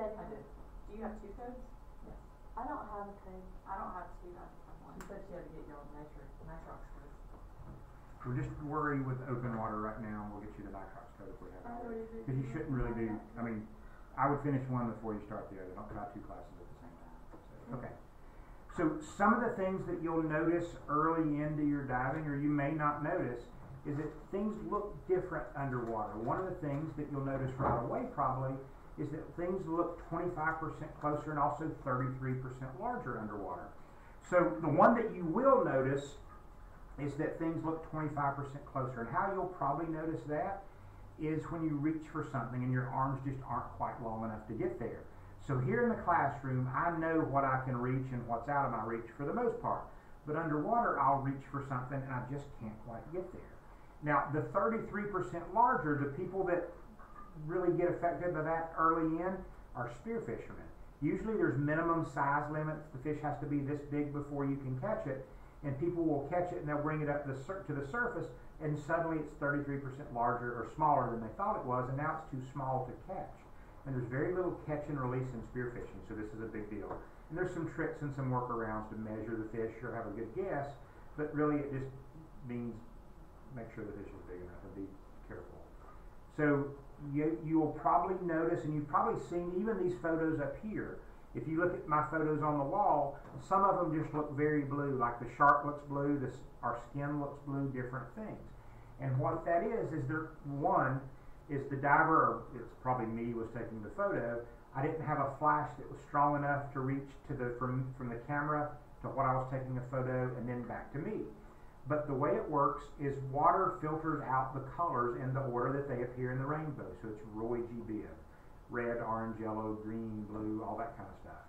did. I did. Do you have 2 codes? Yes. I don't have a code. I don't have 2, I just have 1. She said she had to get your nitrox code. We're just worried with open water right now. We'll get you the nitrox code if we have it. Because you shouldn't really do, I mean, I would finish one before you start the other. Don't try 2 classes at the same time. So, okay. So some of the things that you'll notice early into your diving, or you may not notice, is that things look different underwater. One of the things that you'll notice right away probably is that things look 25% closer and also 33% larger underwater. So the one that you will notice is that things look 25% closer. And how you'll probably notice that is when you reach for something and your arms just aren't quite long enough to get there. So here in the classroom, I know what I can reach and what's out of my reach for the most part. But underwater, I'll reach for something and I just can't quite get there. Now, the 33% larger, the people that really get affected by that early in are spear fishermen. Usually there's minimum size limits. The fish has to be this big before you can catch it. And people will catch it and they'll bring it up to the surface and suddenly it's 33% larger or smaller than they thought it was, and now it's too small to catch. And there's very little catch and release in spearfishing, so this is a big deal. And there's some tricks and some workarounds to measure the fish or have a good guess, but really it just means make sure the fish is big enough and be careful. So you will probably notice, and you've probably seen even these photos up here. If you look at my photos on the wall, some of them just look very blue, like the shark looks blue, our skin looks blue, different things. And what that is one is the diver, or it's probably me was taking the photo, I didn't have a flash that was strong enough to reach to from the camera to what I was taking a photo and then back to me. But the way it works is water filters out the colors in the order that they appear in the rainbow. So it's Roy G. Biv. Red, orange, yellow, green, blue, all that kind of stuff.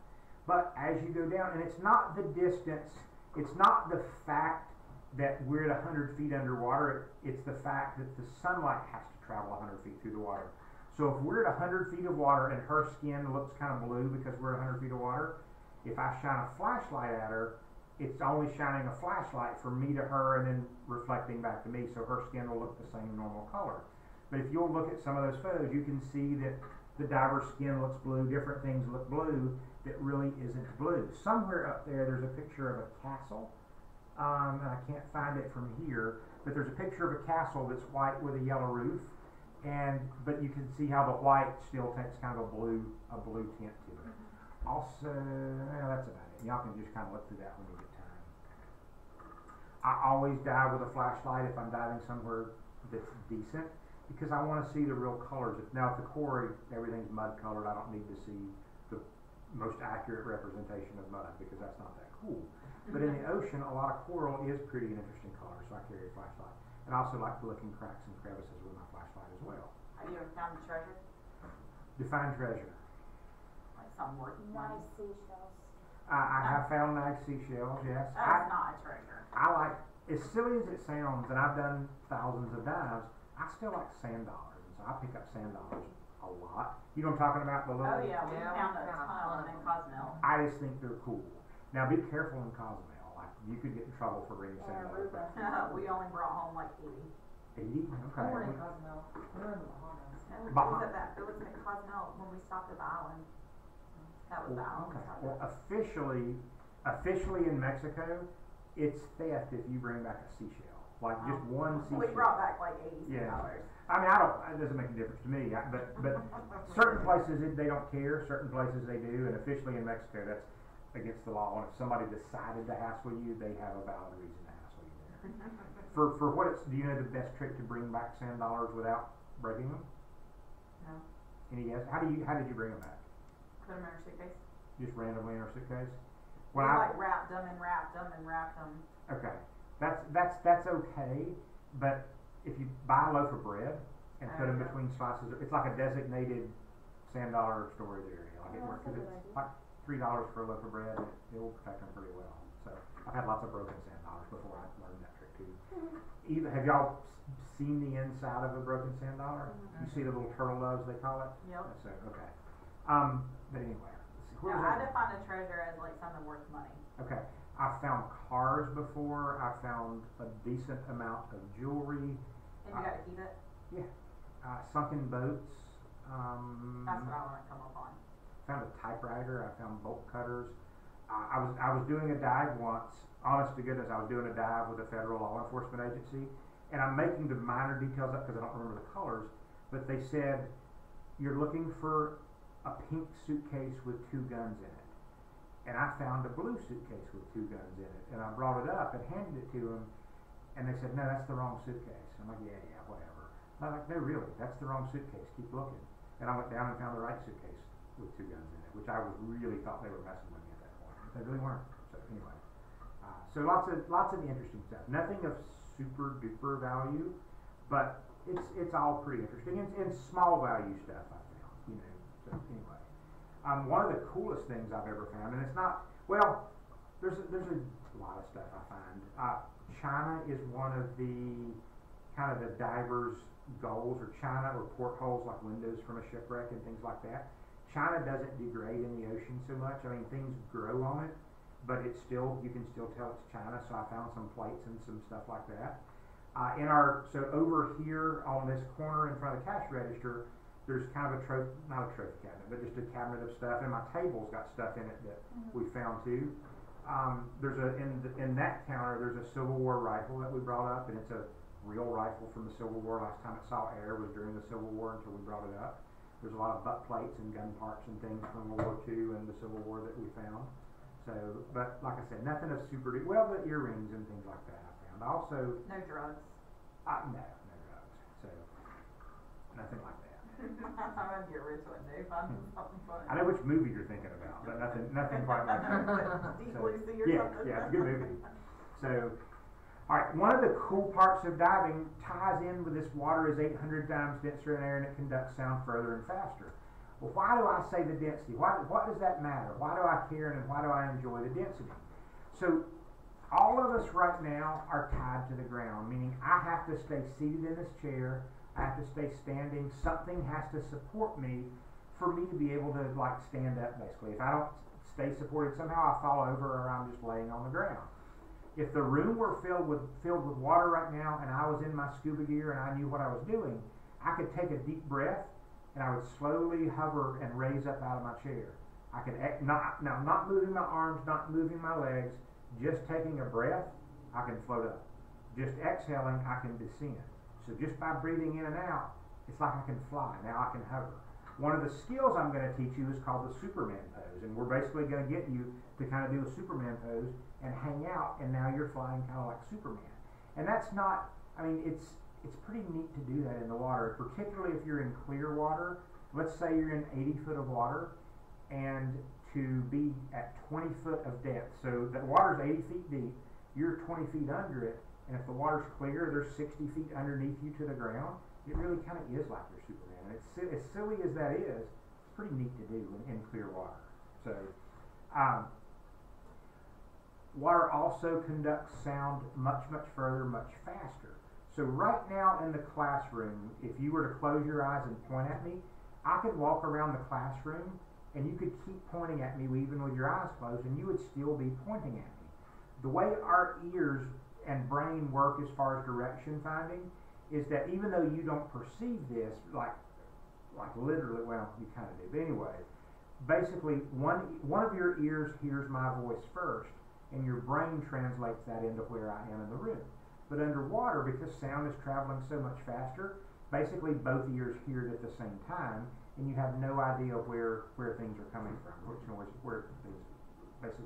But as you go down, and it's not the distance, it's not the fact that we're at 100 feet underwater, it's the fact that the sunlight has to travel 100 feet through the water. So if we're at 100 feet of water and her skin looks kind of blue because we're at 100 feet of water, if I shine a flashlight at her, it's only shining a flashlight from me to her and then reflecting back to me, so her skin will look the same normal color. But if you'll look at some of those photos, you can see that the diver's skin looks blue, different things look blue that really isn't blue. Somewhere up there, there's a picture of a castle, and I can't find it from here, but there's a picture of a castle that's white with a yellow roof, but you can see how the white still takes kind of a blue tint to it. Also, that's about it. Y'all can just kind of look through that when you get time. I always dive with a flashlight if I'm diving somewhere that's decent, because I want to see the real colors. Now at the quarry, everything's mud colored. I don't need to see the most accurate representation of mud because that's not that cool. But in the ocean, a lot of coral is pretty and interesting colors, so I carry a flashlight. And I also like to look in cracks and crevices with my flashlight as well. Have you ever found the treasure? Define treasure. Like some worth money? Nice seashells. I have found nice seashells, yes. That's not a treasure. I like, as silly as it sounds, and I've done thousands of dives, I still like sand dollars, and so I pick up sand dollars a lot. You know what I'm talking about? The little, Oh yeah, we found a ton of them in Cozumel. I just think they're cool. Now be careful in Cozumel. Like you could get in trouble for bringing sand dollars. We only brought home like 80. 80? Okay. We were in Cozumel. We were in the Bahamas. It was in Cozumel when we stopped at the island. That was the island. Okay. Well, officially in Mexico, it's theft if you bring back a seashell. Like just one seashell. We brought back like $80. Yeah. I mean, it doesn't make a difference to me. But certain places they don't care. Certain places they do. And officially in Mexico, that's against the law. And if somebody decided to hassle you, they have a valid reason to hassle you there. For what it's, do you know the best trick to bring back sand dollars without breaking them? No. Any guess? How did you bring them back? Put them in our suitcase. Just randomly in our suitcase? We wrapped them and wrapped them and wrapped them. Okay. That's okay, but if you buy a loaf of bread and put them between slices, it's like a designated sand dollar storage area. Like it works because it's like $3 for a loaf of bread, and it will protect them pretty well. So I've had lots of broken sand dollars before I learned that trick too. Have y'all seen the inside of a broken sand dollar? Mm-hmm. You see the little turtle doves they call it? Yep. So okay. But anyway, I define a treasure as like something worth money. Okay. I found cars before. I found a decent amount of jewelry. And you got to keep it? Yeah. Sunken boats. That's what I want to come up on. found a typewriter, I found bolt cutters. I was doing a dive once, honest to goodness, I was doing a dive with a federal law enforcement agency, and I'm making the minor details up because I don't remember the colors, but they said, you're looking for a pink suitcase with 2 guns in it. And I found a blue suitcase with 2 guns in it, and I brought it up and handed it to them, and they said, no, that's the wrong suitcase. I'm like, yeah, whatever. And I'm like, no, really, that's the wrong suitcase, keep looking. And I went down and found the right suitcase with 2 guns in it, which I really thought they were messing with me at that point. They really weren't. So anyway, so lots of interesting stuff. Nothing of super duper value, but it's all pretty interesting, and small value stuff I found, you know. So anyway, one of the coolest things I've ever found, and it's not, well, there's a lot of stuff I find. China is one of the kind of the divers' goals, or China, or portholes like windows from a shipwreck and things like that. China doesn't degrade in the ocean so much. I mean, things grow on it, but it's still, you can still tell it's China. So I found some plates and some stuff like that. So over here on this corner in front of the cash register, there's kind of not a trophy cabinet, but just a cabinet of stuff, and my table's got stuff in it that we found too. In that counter, there's a Civil War rifle that we brought up, and it's a real rifle from the Civil War. Last time it saw air was during the Civil War until we brought it up. There's a lot of butt plates and gun parts and things from World War II and the Civil War that we found. So, but like I said, nothing of super, well, the earrings and things like that I found. Also, No drugs. no drugs. So, nothing like that. I'm gonna get rich one day, find something funny. I know which movie you're thinking about, but nothing quite like that. Deep So, Blue Sea or yeah, something. yeah, it's a good movie. So, alright, one of the cool parts of diving ties in with this water is 800 times denser in air, and it conducts sound further and faster. Well, why do I say the density? What does that matter? Why do I care, and why do I enjoy the density? So, all of us right now are tied to the ground, meaning I have to stay seated in this chair, I have to stay standing, something has to support me for me to be able to like stand up basically. If I don't stay supported, somehow I fall over or I'm just laying on the ground. If the room were filled with water right now and I was in my scuba gear and I knew what I was doing, I could take a deep breath and I would slowly hover and raise up out of my chair. I could not moving my arms, not moving my legs, just taking a breath, I can float up. Just exhaling, I can descend. So just by breathing in and out, it's like I can fly. Now I can hover. One of the skills I'm going to teach you is called the Superman pose, and we're basically going to get you to kind of do a Superman pose and hang out, and now you're flying kind of like Superman. And that's not, I mean, it's pretty neat to do that in the water, particularly if you're in clear water. Let's say you're in 80 foot of water, and to be at 20 foot of depth. So the water's 80 feet deep, you're 20 feet under it, and if the water's clear, there's 60 feet underneath you to the ground. It really kind of is like you're Superman. And it's as silly as that is, it's pretty neat to do in clear water. So, water also conducts sound much further, much faster. So right now in the classroom, if you were to close your eyes and point at me, I could walk around the classroom and you could keep pointing at me even with your eyes closed and you would still be pointing at me. The way our ears and brain work as far as direction finding is that even though you don't perceive this, like literally, well, you kind of do, but anyway, basically one of your ears hears my voice first, and your brain translates that into where I am in the room. But underwater, because sound is traveling so much faster, basically both ears hear it at the same time, and you have no idea where things are coming from, basically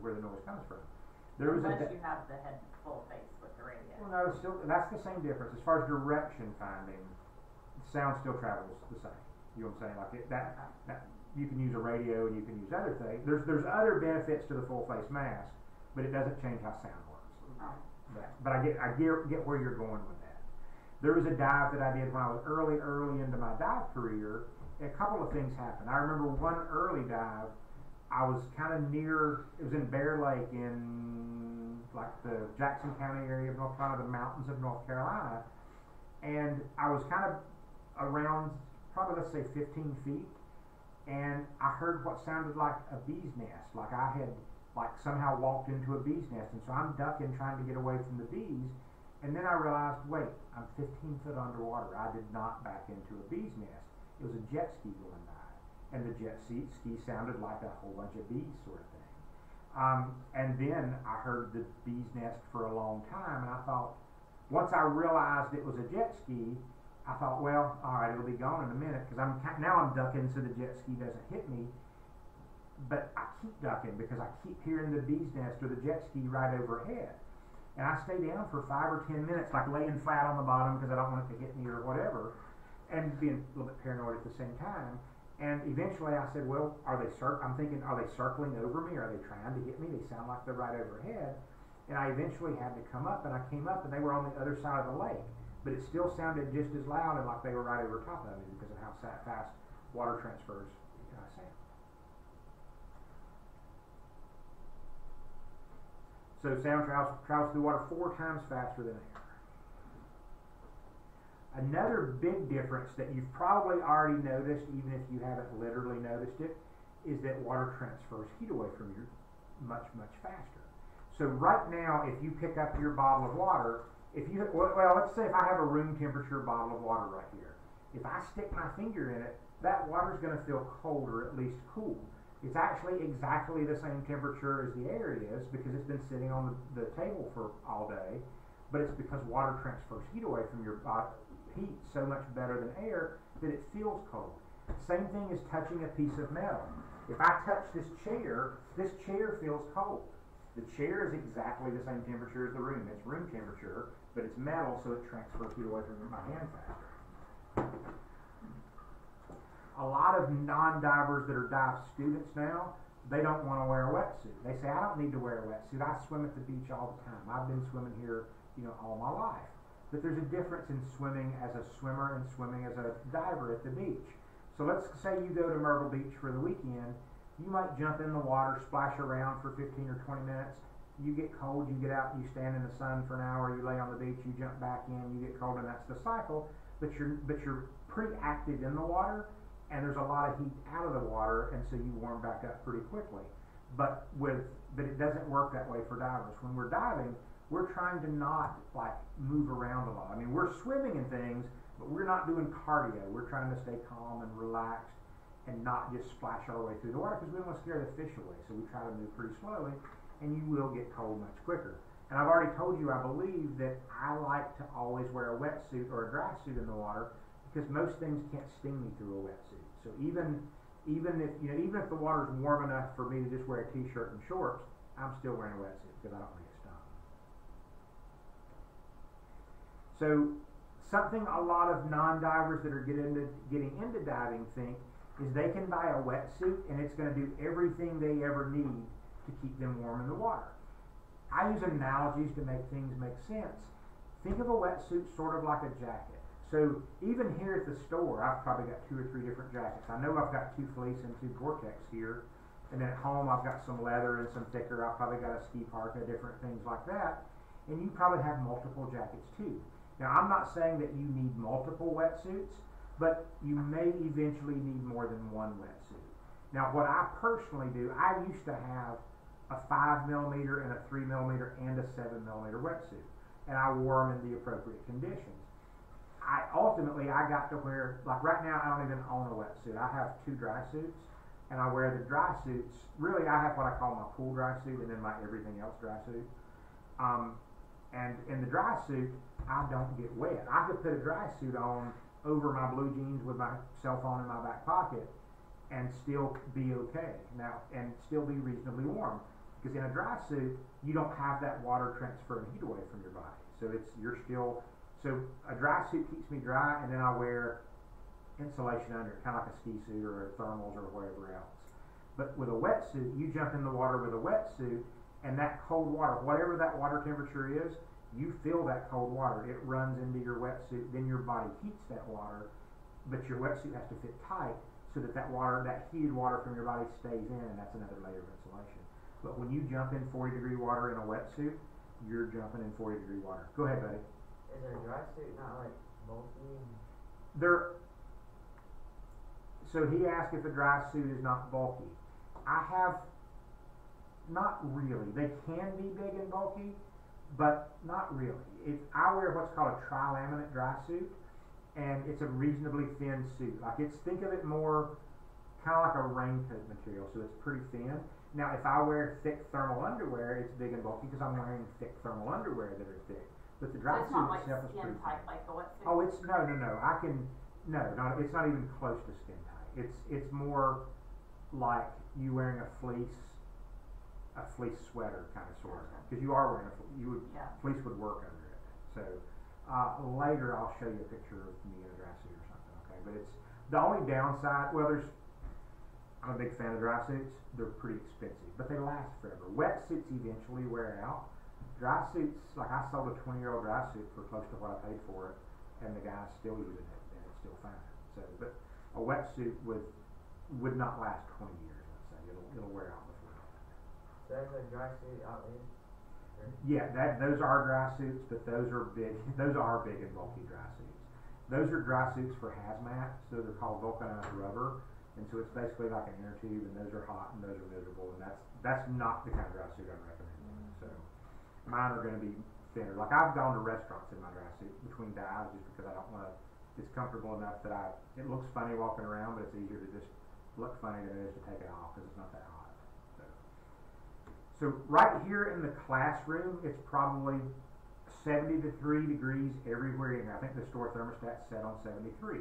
where the noise comes from. Unless you have the head full face with the radio. Well, no, still, that's the same difference. As far as direction finding, sound still travels the same. You know what I'm saying? Like that you can use a radio and you can use other things. There's other benefits to the full face mask, but it doesn't change how sound works. Oh. But I get where you're going with that. There was a dive that I did when I was early into my dive career. A couple of things happened. I remember one early dive. I was kind of near, it was in Bear Lake in like the Jackson County area of North Carolina, the mountains of North Carolina, and I was kind of around probably, let's say, 15 feet, and I heard what sounded like a bee's nest, like I had like somehow walked into a bee's nest, and so I'm ducking trying to get away from the bees, and then I realized, wait, I'm 15 foot underwater. I did not back into a bee's nest. It was a jet ski going by. and the jet ski sounded like a whole bunch of bees sort of thing. And then I heard the bee's nest for a long time, and I thought, once I realized it was a jet ski, I thought, well, all right, it'll be gone in a minute, because now I'm ducking so the jet ski doesn't hit me. But I keep ducking because I keep hearing the bee's nest or the jet ski right overhead. And I stay down for 5 or 10 minutes, like laying flat on the bottom because I don't want it to hit me or whatever, and being a little bit paranoid at the same time. And eventually I said, well, I'm thinking, are they circling over me? Are they trying to hit me? They sound like they're right overhead. And I eventually had to come up, and I came up, and they were on the other side of the lake. But it still sounded just as loud and like they were right over top of me because of how fast water transfers sound. So sound travels through water 4 times faster than air. Another big difference that you've probably already noticed, even if you haven't literally noticed it, is that water transfers heat away from you much, much faster. So right now, if you pick up your bottle of water, let's say if I have a room temperature bottle of water right here. If I stick my finger in it, that water is going to feel cold or at least cool. It's actually exactly the same temperature as the air is because it's been sitting on the table for all day, but it's because water transfers heat away from your body, heat so much better than air that it feels cold. Same thing as touching a piece of metal. If I touch this chair feels cold. The chair is exactly the same temperature as the room. It's room temperature, but it's metal, so it transfers heat away from my hand faster. A lot of non-divers that are dive students now, they don't want to wear a wetsuit. They say, I don't need to wear a wetsuit. I swim at the beach all the time. I've been swimming here, all my life. But there's a difference in swimming as a swimmer and swimming as a diver at the beach. So let's say you go to Myrtle Beach for the weekend. You might jump in the water, splash around for 15 or 20 minutes. You get cold, you get out, you stand in the sun for an hour, you lay on the beach, you jump back in, you get cold, and that's the cycle. But you're pretty active in the water, and there's a lot of heat out of the water, and so you warm back up pretty quickly. But it doesn't work that way for divers. When we're diving, we're trying to not move around a lot. I mean, we're swimming and things, but we're not doing cardio. We're trying to stay calm and relaxed and not just splash our way through the water because we don't want to scare the fish away. So we try to move pretty slowly, and you will get cold much quicker. And I've already told you I believe that I like to always wear a wetsuit or a dry suit in the water because most things can't sting me through a wetsuit. So even if the water's warm enough for me to just wear a t-shirt and shorts, I'm still wearing a wetsuit because I don't want to get stung. So something a lot of non-divers that are getting into diving think is they can buy a wetsuit and it's going to do everything they ever need to keep them warm in the water. I use analogies to make things make sense. Think of a wetsuit sort of like a jacket. So even here at the store, I've probably got 2 or 3 different jackets. I know I've got 2 fleece and 2 Gore-Tex here. And then at home I've got some leather and some thicker. I've probably got a ski parka, different things like that. And you probably have multiple jackets too. Now I'm not saying that you need multiple wetsuits, but you may eventually need more than one wetsuit. Now what I personally do, I used to have a 5mm and a 3mm and a 7mm wetsuit. And I wore them in the appropriate conditions. I got to wear, right now I don't even own a wetsuit. I have 2 dry suits, and I wear the dry suits. Really, I have what I call my pool dry suit and then my everything else dry suit. And in the dry suit, I don't get wet. I could put a dry suit on over my blue jeans with my cell phone in my back pocket and still be okay now, and still be reasonably warm. Because in a dry suit, you don't have that water transferring heat away from your body. So a dry suit keeps me dry, and then I wear insulation under it, kind of like a ski suit or thermals or whatever else. But with a wetsuit, you jump in the water with a wetsuit, and that cold water, whatever that water temperature is, you feel that cold water. It runs into your wetsuit, then your body heats that water, but your wetsuit has to fit tight so that that heated water from your body stays in, and that's another layer of insulation. But when you jump in 40-degree water in a wetsuit, you're jumping in 40-degree water. Go ahead, buddy. Is a dry suit not bulky? So he asked if a dry suit is not bulky. Not really. They can be big and bulky, but not really. I wear what's called a tri-laminate dry suit, and it's a reasonably thin suit. Think of it more kind of like a raincoat material, so it's pretty thin. Now, if I wear thick thermal underwear, it's big and bulky because I'm wearing thick thermal underwear that are thick. But the So dry it's suit not like itself is skin pretty tight thin. like the wetsuit? Oh, it's no. It's not even close to skin tight. It's more like you wearing a fleece sweater kind of sort of, because you are wearing Yeah. fleece would work under it. So later I'll show you a picture of me in a dry suit or something. Okay, but it's the only downside. Well, I'm a big fan of dry suits. They're pretty expensive, but they last forever. Wetsuits eventually wear out. Dry suits, like I sold a 20-year-old dry suit for close to what I paid for it, and the guy's still using it, and it's still fine. So, but a wetsuit would not last 20 years. Let's say it'll wear out before that. So that's a dry suit outlet? Yeah, those are dry suits, but those are big. Those are big and bulky dry suits. Those are dry suits for hazmat, so they're called vulcanized rubber, and so it's basically like an inner tube, and those are hot and those are miserable, and that's not the kind of dry suit I recommend. So mine are going to be thinner. Like I've gone to restaurants in my dry suit between dives just because I don't want to. It's comfortable enough that it looks funny walking around, but it's easier to just look funny than it is to take it off because it's not that hot. So right here in the classroom, it's probably 73 degrees everywhere in here. I think the store thermostat's set on 73.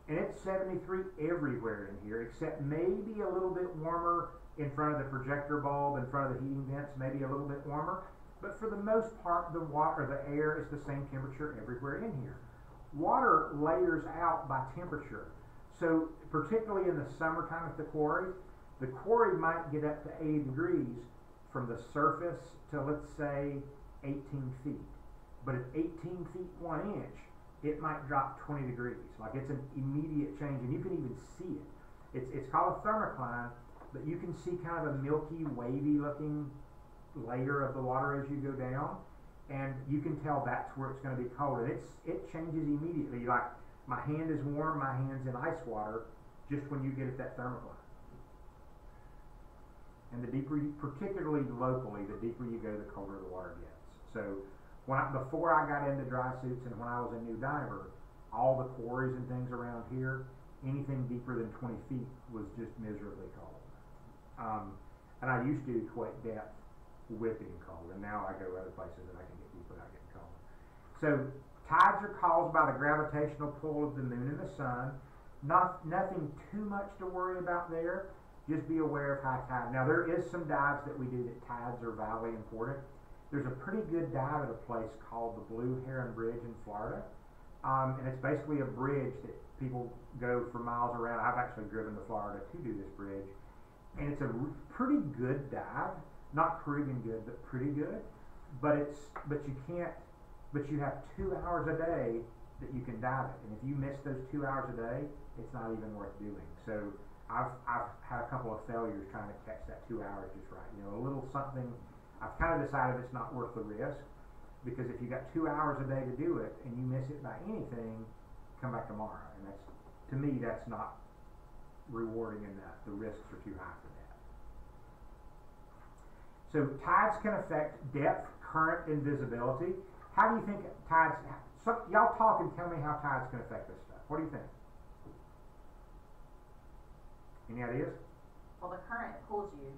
And it's 73 everywhere in here, except maybe a little bit warmer in front of the projector bulb, in front of the heating vents, maybe a little bit warmer. But for the most part, the air is the same temperature everywhere in here. Water layers out by temperature. So particularly in the summertime at the quarry might get up to 80 degrees from the surface to, let's say, 18 feet. But at 18 feet 1 inch, it might drop 20 degrees. Like it's an immediate change, and you can even see it. It's called a thermocline, but you can see kind of a milky, wavy looking layer of the water as you go down, and you can tell that's where it's going to be cold. And it changes immediately. Like my hand is warm, my hand's in ice water just when you get at that thermocline. And the deeper you, particularly locally, the deeper you go, the colder the water gets. So before I got into dry suits and when I was a new diver, all the quarries and things around here, anything deeper than 20 feet was just miserably cold. And I used to equate depth with being cold, and now I go other places and I can get deep without getting cold. So tides are caused by the gravitational pull of the moon and the sun. Nothing too much to worry about there. Just be aware of high tide. Now there is some dives that we do that tides are vitally important. There's a pretty good dive at a place called the Blue Heron Bridge in Florida. And it's basically a bridge that people go for miles around. I've actually driven to Florida to do this bridge. And it's a pretty good dive. Not Caribbean good, but pretty good. But you have 2 hours a day that you can dive it. And if you miss those 2 hours a day, it's not even worth doing. So I've had a couple of failures trying to catch that 2 hours just right. A little something. I've kind of decided it's not worth the risk, because if you got 2 hours a day to do it and you miss it by anything, come back tomorrow. And to me, that's not rewarding enough. The risks are too high for that. So tides can affect depth, current, and visibility. How do you think tides? Y'all talk and tell me how tides can affect this stuff. What do you think? Any ideas? Well, the current pulls you,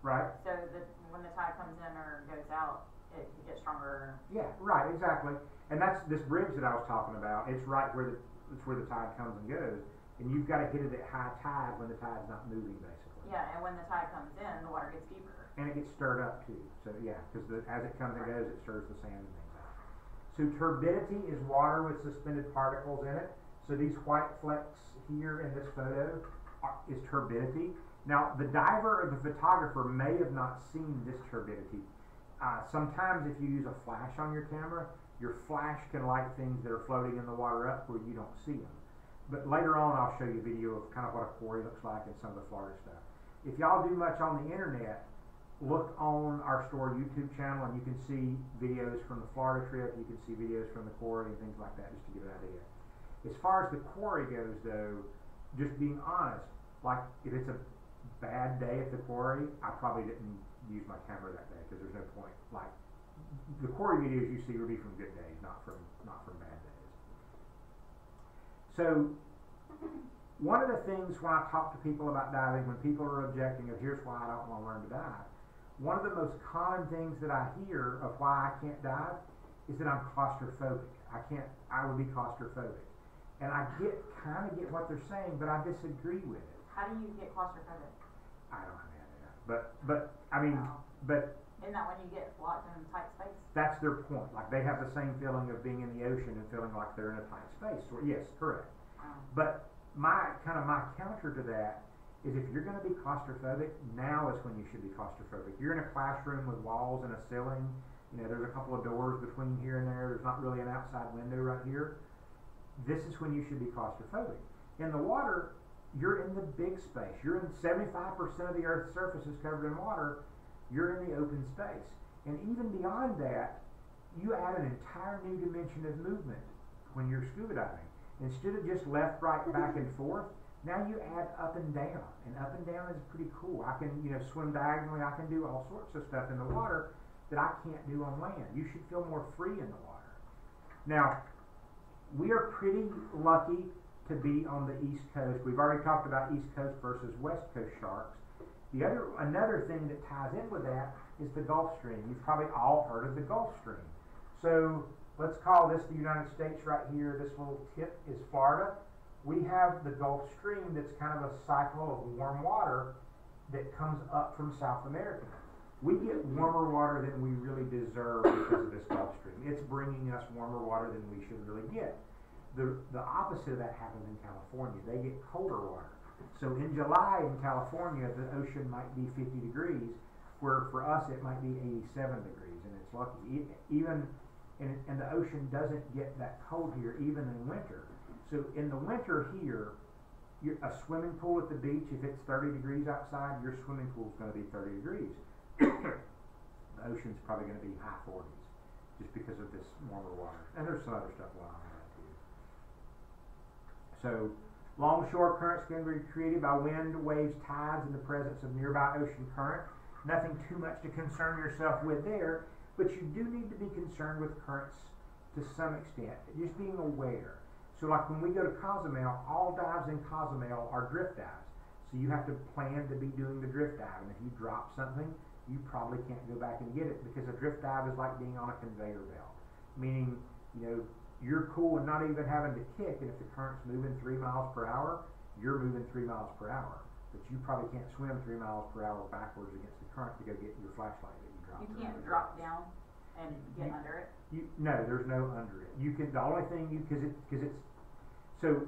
Right. so that when the tide comes in or goes out, it gets stronger. Yeah, right, exactly. And that's this bridge that I was talking about. It's right where the tide comes and goes, and you've got to hit it at high tide when the tide's not moving, basically. Yeah, and when the tide comes in, the water gets deeper. And it gets stirred up too. So yeah, because as it comes and goes, it stirs the sand and things out. So turbidity is water with suspended particles in it. So these white flecks here in this photo is turbidity. Now the diver or the photographer may have not seen this turbidity. Sometimes if you use a flash on your camera, your flash can light things that are floating in the water up where you don't see them. But later on I'll show you a video of kind of what a quarry looks like and some of the Florida stuff. If y'all do much on the internet, look on our store YouTube channel and you can see videos from the Florida trip, you can see videos from the quarry and things like that, just to give an idea. As far as the quarry goes though, just being honest, like if it's a bad day at the quarry, I probably didn't use my camera that day because there's no point. Like the quarry videos you see will be from good days, not from bad days. So one of the things when I talk to people about diving, when people are objecting of here's why I don't want to learn to dive, one of the most common things that I hear of why I can't dive is that I'm claustrophobic. I would be claustrophobic. And I kind of get what they're saying, but I disagree with it. How do you get claustrophobic? I don't have any idea. But I mean, Wow. but Isn't that when you get locked in a tight space? that's their point. Like they have the same feeling of being in the ocean and feeling like they're in a tight space. So, yes, correct. But my counter to that is if you're going to be claustrophobic, now is when you should be claustrophobic. You're in a classroom with walls and a ceiling. You know, there's a couple of doors between here and there. There's not really an outside window right here. This is when you should be claustrophobic. In the water, you're in the big space. You're in 75% of the Earth's surface is covered in water. You're in the open space. And even beyond that, you add an entire new dimension of movement when you're scuba diving. Instead of just left, right, back, and forth, now you add up and down. And up and down is pretty cool. I can, swim diagonally. I can do all sorts of stuff in the water that I can't do on land. You should feel more free in the water. Now, we are pretty lucky to be on the East Coast. We've already talked about East Coast versus West Coast sharks. Another thing that ties in with that is the Gulf Stream. You've probably all heard of the Gulf Stream. So let's call this the United States right here. This little tip is Florida. We have the Gulf Stream that's kind of a cycle of warm water that comes up from South America. We get warmer water than we really deserve because of this Gulf Stream. It's bringing us warmer water than we should really get. The opposite of that happens in California. They get colder water. So in July in California, the ocean might be 50 degrees, where for us it might be 87 degrees, and it's lucky. And the ocean doesn't get that cold here, even in winter. So in the winter here, a swimming pool at the beach, if it's 30 degrees outside, your swimming pool is going to be 30 degrees. The ocean's probably going to be high 40s, just because of this warmer water. And there's some other stuff going on there too. So longshore currents can be created by wind, waves, tides, and the presence of nearby ocean current. Nothing too much to concern yourself with there, but you do need to be concerned with currents to some extent. Just being aware. So like when we go to Cozumel, all dives in Cozumel are drift dives. So you have to plan to be doing the drift dive, and if you drop something, you probably can't go back and get it, because a drift dive is like being on a conveyor belt. Meaning, you're cool and not even having to kick, and if the current's moving 3 miles per hour, you're moving 3 miles per hour. But you probably can't swim 3 miles per hour backwards against the current to go get your flashlight that you dropped. You can't drop down and get under it? No, there's no under it. You can, the only thing because it's, so,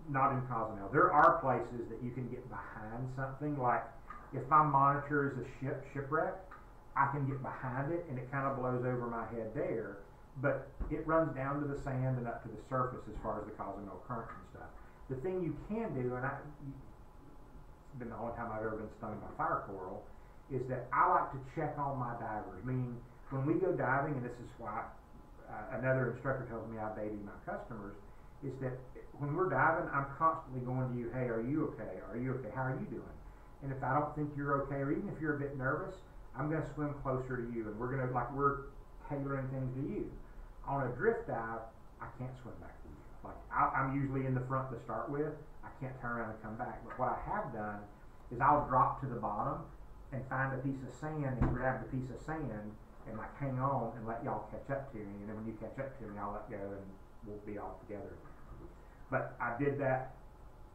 not in Cozumel. There are places that you can get behind something, like if my monitor is a shipwreck, I can get behind it and it kind of blows over my head there, but it runs down to the sand and up to the surface as far as the Cozumel current and stuff. The thing you can do, and it's been the only time I've ever been stung by fire coral, is that I like to check on my divers. Meaning, when we go diving, and this is why another instructor tells me I baby my customers, is that when we're diving, I'm constantly going to you, hey, are you okay? Are you okay? How are you doing? And if I don't think you're okay, or even if you're a bit nervous, I'm going to swim closer to you, and we're tailoring things to you. On a drift dive, I can't swim back to you. Like, I'm usually in the front to start with. I can't turn around and come back. But what I have done is I'll drop to the bottom and find a piece of sand and grab the piece of sand and hang on and let y'all catch up to me. And then when you catch up to me, I'll let go and we'll be all together. But I did that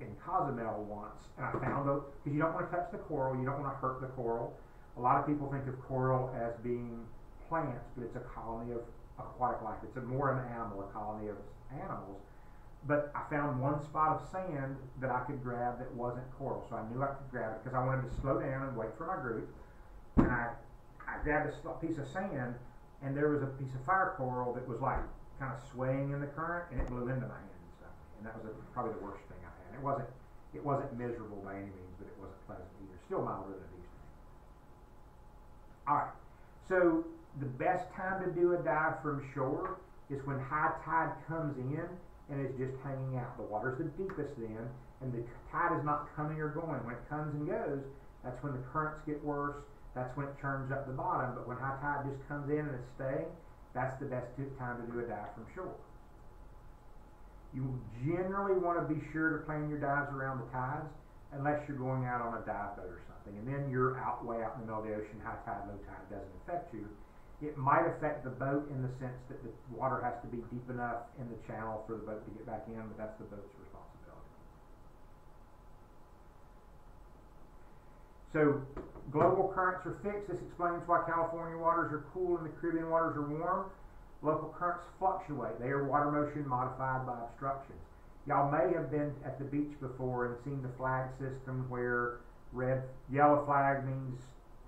in Cozumel once, and I found because you don't want to touch the coral, you don't want to hurt the coral. A lot of people think of coral as being plants, but it's a colony of aquatic life. It's more of an animal, a colony of animals. But I found one spot of sand that I could grab that wasn't coral, so I knew I could grab it because I wanted to slow down and wait for my group. And I grabbed a piece of sand, and there was a piece of fire coral that was kind of swaying in the current, and it blew into my hand and stuff. And that was probably the worst thing I've had. It wasn't miserable by any means, but it wasn't pleasant either. Still milder than these things. Alright, so the best time to do a dive from shore is when high tide comes in and is just hanging out. The water's the deepest then, and the tide is not coming or going. When it comes and goes, that's when the currents get worse. That's when it churns up the bottom. But when high tide just comes in and is staying, that's the best time to do a dive from shore. You generally want to be sure to plan your dives around the tides, unless you're going out on a dive boat or something, and then you're out way out in the middle of the ocean, high tide, low tide doesn't affect you. It might affect the boat in the sense that the water has to be deep enough in the channel for the boat to get back in, but that's the boat's responsibility. So, global currents are fixed. This explains why California waters are cool and the Caribbean waters are warm. Local currents fluctuate. They are water motion modified by obstructions. Y'all may have been at the beach before and seen the flag system where yellow flag means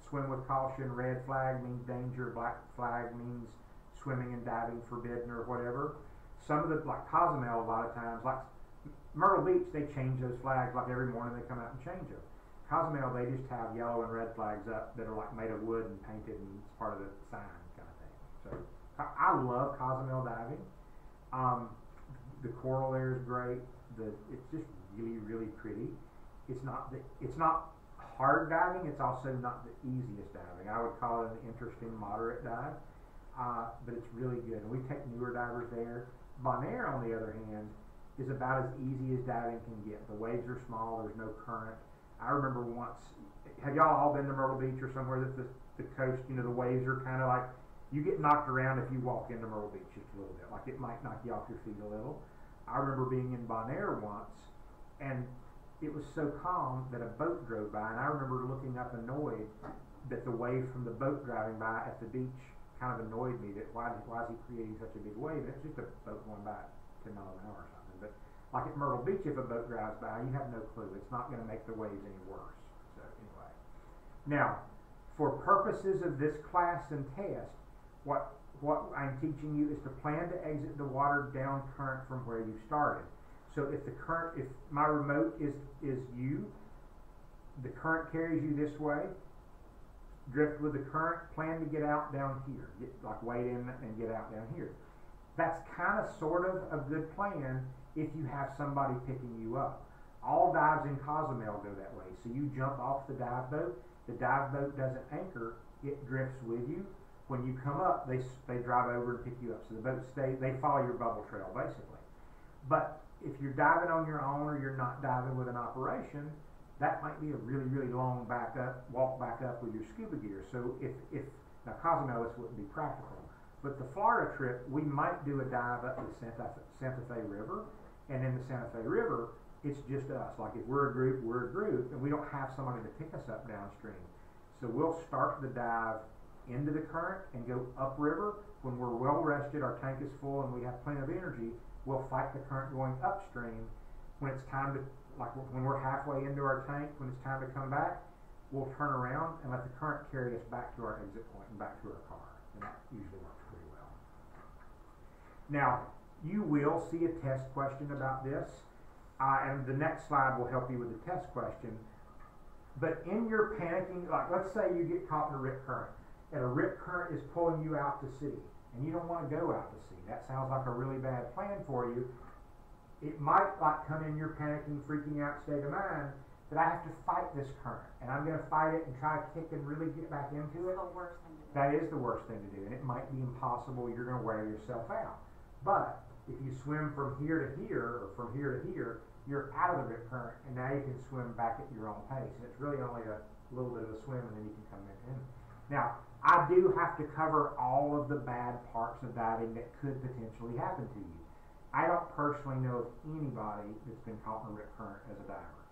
swim with caution, red flag means danger, black flag means swimming and diving forbidden or whatever. Some of the, like Cozumel a lot of times, like Myrtle Beach, they change those flags, like every morning they come out and change them. Cozumel, they just have yellow and red flags up that are like made of wood and painted, and it's part of the sign kind of thing. So I love Cozumel diving. The coral there is great. It's just really, really pretty. It's not hard diving. It's also not the easiest diving. I would call it an interesting, moderate dive, but it's really good. And we take newer divers there. Bonaire, on the other hand, is about as easy as diving can get. The waves are small. There's no current. I remember once. Have y'all all been to Myrtle Beach or somewhere that the coast? You know, the waves are kind of like, you get knocked around if you walk into Myrtle Beach just a little bit. Like it might knock you off your feet a little. I remember being in Bonaire once, and it was so calm that a boat drove by, and I remember looking up annoyed that the wave from the boat driving by at the beach kind of annoyed me. That why is he creating such a big wave? It's just a boat going by 10 miles an hour or something. But like at Myrtle Beach, if a boat drives by, you have no clue. It's not going to make the waves any worse. So anyway, now for purposes of this class and test, what I'm teaching you is to plan to exit the water down current from where you started. So if my remote is you, the current carries you this way, drift with the current, plan to get out down here. Wade in and get out down here. That's kind of sort of a good plan if you have somebody picking you up. All dives in Cozumel go that way. So you jump off the dive boat doesn't anchor, it drifts with you. When you come up, they drive over and pick you up. So the boat they follow your bubble trail basically. But if you're diving on your own or you're not diving with an operation, that might be a really, really long walk back up with your scuba gear. So if now Cozumel, this wouldn't be practical, but the Florida trip, we might do a dive up the Santa Fe River, and in the Santa Fe River, it's just us. Like if we're a group, and we don't have somebody to pick us up downstream. So we'll start the dive into the current and go upriver. When we're well rested, our tank is full, and we have plenty of energy, we'll fight the current going upstream. When it's time to, like when we're halfway into our tank, when it's time to come back, we'll turn around and let the current carry us back to our exit point and back to our car. And that usually works pretty well. Now, you will see a test question about this, and the next slide will help you with the test question. But in your panicking, like let's say you get caught in a rip current, and a rip current is pulling you out to sea, and you don't want to go out to sea. That sounds like a really bad plan for you. It might like come in your panicking, freaking out state of mind that I have to fight this current, and I'm going to fight it and try to kick and really get back into it. It's the worst thing to do. That is the worst thing to do, and it might be impossible. You're going to wear yourself out. But if you swim from here to here, or from here to here, you're out of the rip current, and now you can swim back at your own pace. And it's really only a little bit of a swim, and then you can come back in. Now, I do have to cover all of the bad parts of diving that could potentially happen to you. I don't personally know of anybody that's been caught in a rip current as a diver.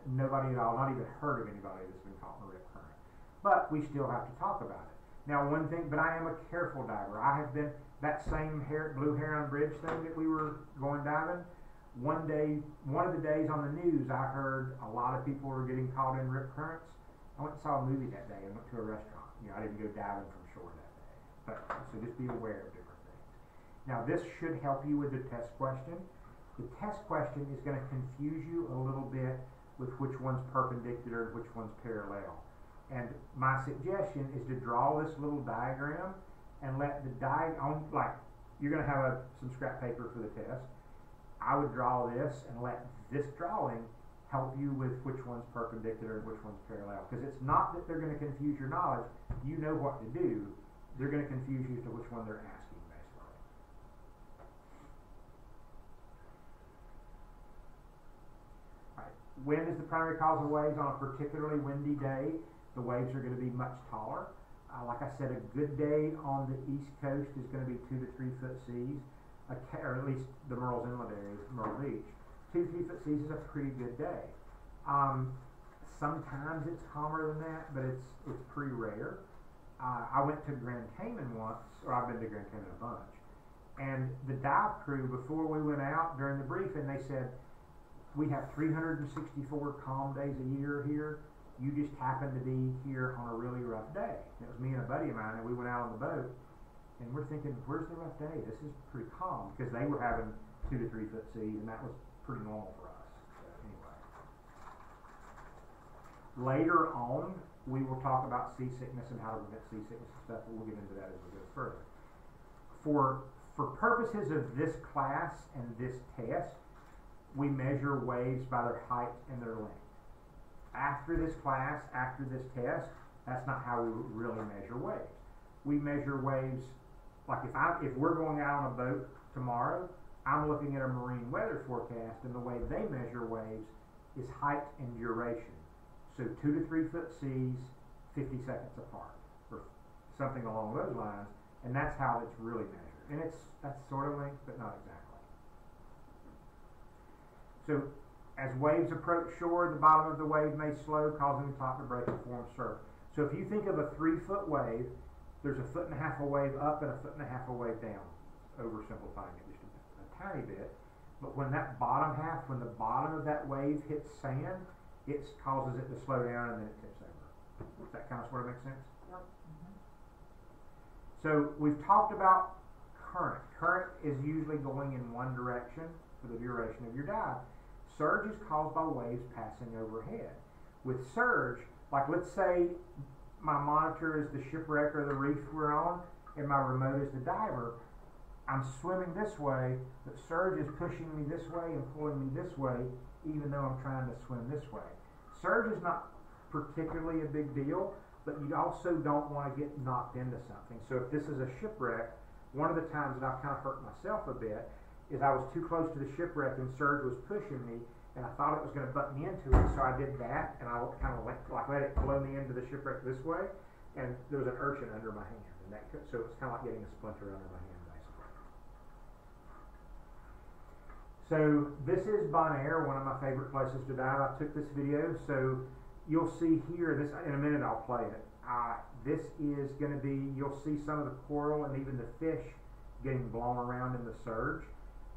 Nobody at all, not even heard of anybody that's been caught in a rip current. But we still have to talk about it. Now, one thing, but I am a careful diver. I have been, that same Blue Heron Bridge thing that we were going diving, one of the days on the news, I heard a lot of people were getting caught in rip currents. I went and saw a movie that day and went to a restaurant. I didn't go diving from shore that day. But so just be aware of different things. Now this should help you with the test question. The test question is going to confuse you a little bit with which one's perpendicular and which one's parallel. And my suggestion is to draw this little diagram and let the diagram, like you're going to have some scrap paper for the test. I would draw this and let this drawing help you with which one's perpendicular and which one's parallel. Because it's not that they're going to confuse your knowledge. You know what to do. They're going to confuse you as to which one they're asking, basically. wind is the primary cause of waves. On a particularly windy day, the waves are going to be much taller. Like I said, a good day on the East Coast is going to be 2 to 3 foot seas, or at least the Murrells Inlet areas, Myrtle Beach. 2 to 3 foot seas is a pretty good day. Sometimes it's calmer than that, but it's pretty rare. I went to Grand Cayman once, or I've been to Grand Cayman a bunch, and the dive crew, before we went out during the briefing, they said, we have 364 calm days a year here. You just happen to be here on a really rough day. And it was me and a buddy of mine, and we went out on the boat, and we're thinking, where's the rough day? This is pretty calm, because they were having 2 to 3 foot seas, and that was pretty normal for us. So anyway. Later on, we will talk about seasickness and how to prevent seasickness and stuff, but we'll get into that as we go further. For purposes of this class and this test, we measure waves by their height and their length. After this class, after this test, that's not how we really measure waves. We measure waves, like if we're going out on a boat tomorrow, I'm looking at a marine weather forecast, and the way they measure waves is height and duration. So 2 to 3 foot seas, 50 seconds apart, or something along those lines, and that's how it's really measured. And that's sort of length, but not exactly. So as waves approach shore, the bottom of the wave may slow, causing the top to break and form surf. So if you think of a 3 foot wave, there's 1.5 feet of wave up and 1.5 feet of wave down. Oversimplifying it just a tiny bit. But when that bottom half, when the bottom of that wave hits sand, it causes it to slow down and then it tips over. Does that kind of sort of make sense? Yep. So we've talked about current. Current is usually going in one direction for the duration of your dive. Surge is caused by waves passing overhead. With surge, like let's say my monitor is the shipwreck or the reef we're on, and my remote is the diver. I'm swimming this way, but surge is pushing me this way and pulling me this way, even though I'm trying to swim this way. Surge is not particularly a big deal, but you also don't want to get knocked into something. So if this is a shipwreck, one of the times that I've kind of hurt myself a bit is I was too close to the shipwreck and surge was pushing me, and I thought it was going to butt me into it, so I did that, and I kind of let it blow me into the shipwreck this way, and there was an urchin under my hand, and so it's kind of like getting a splinter under my hand, basically. So this is Bonaire, one of my favorite places to dive. I took this video, so you'll see here, this in a minute I'll play it. This is going to be, you'll see some of the coral and even the fish getting blown around in the surge.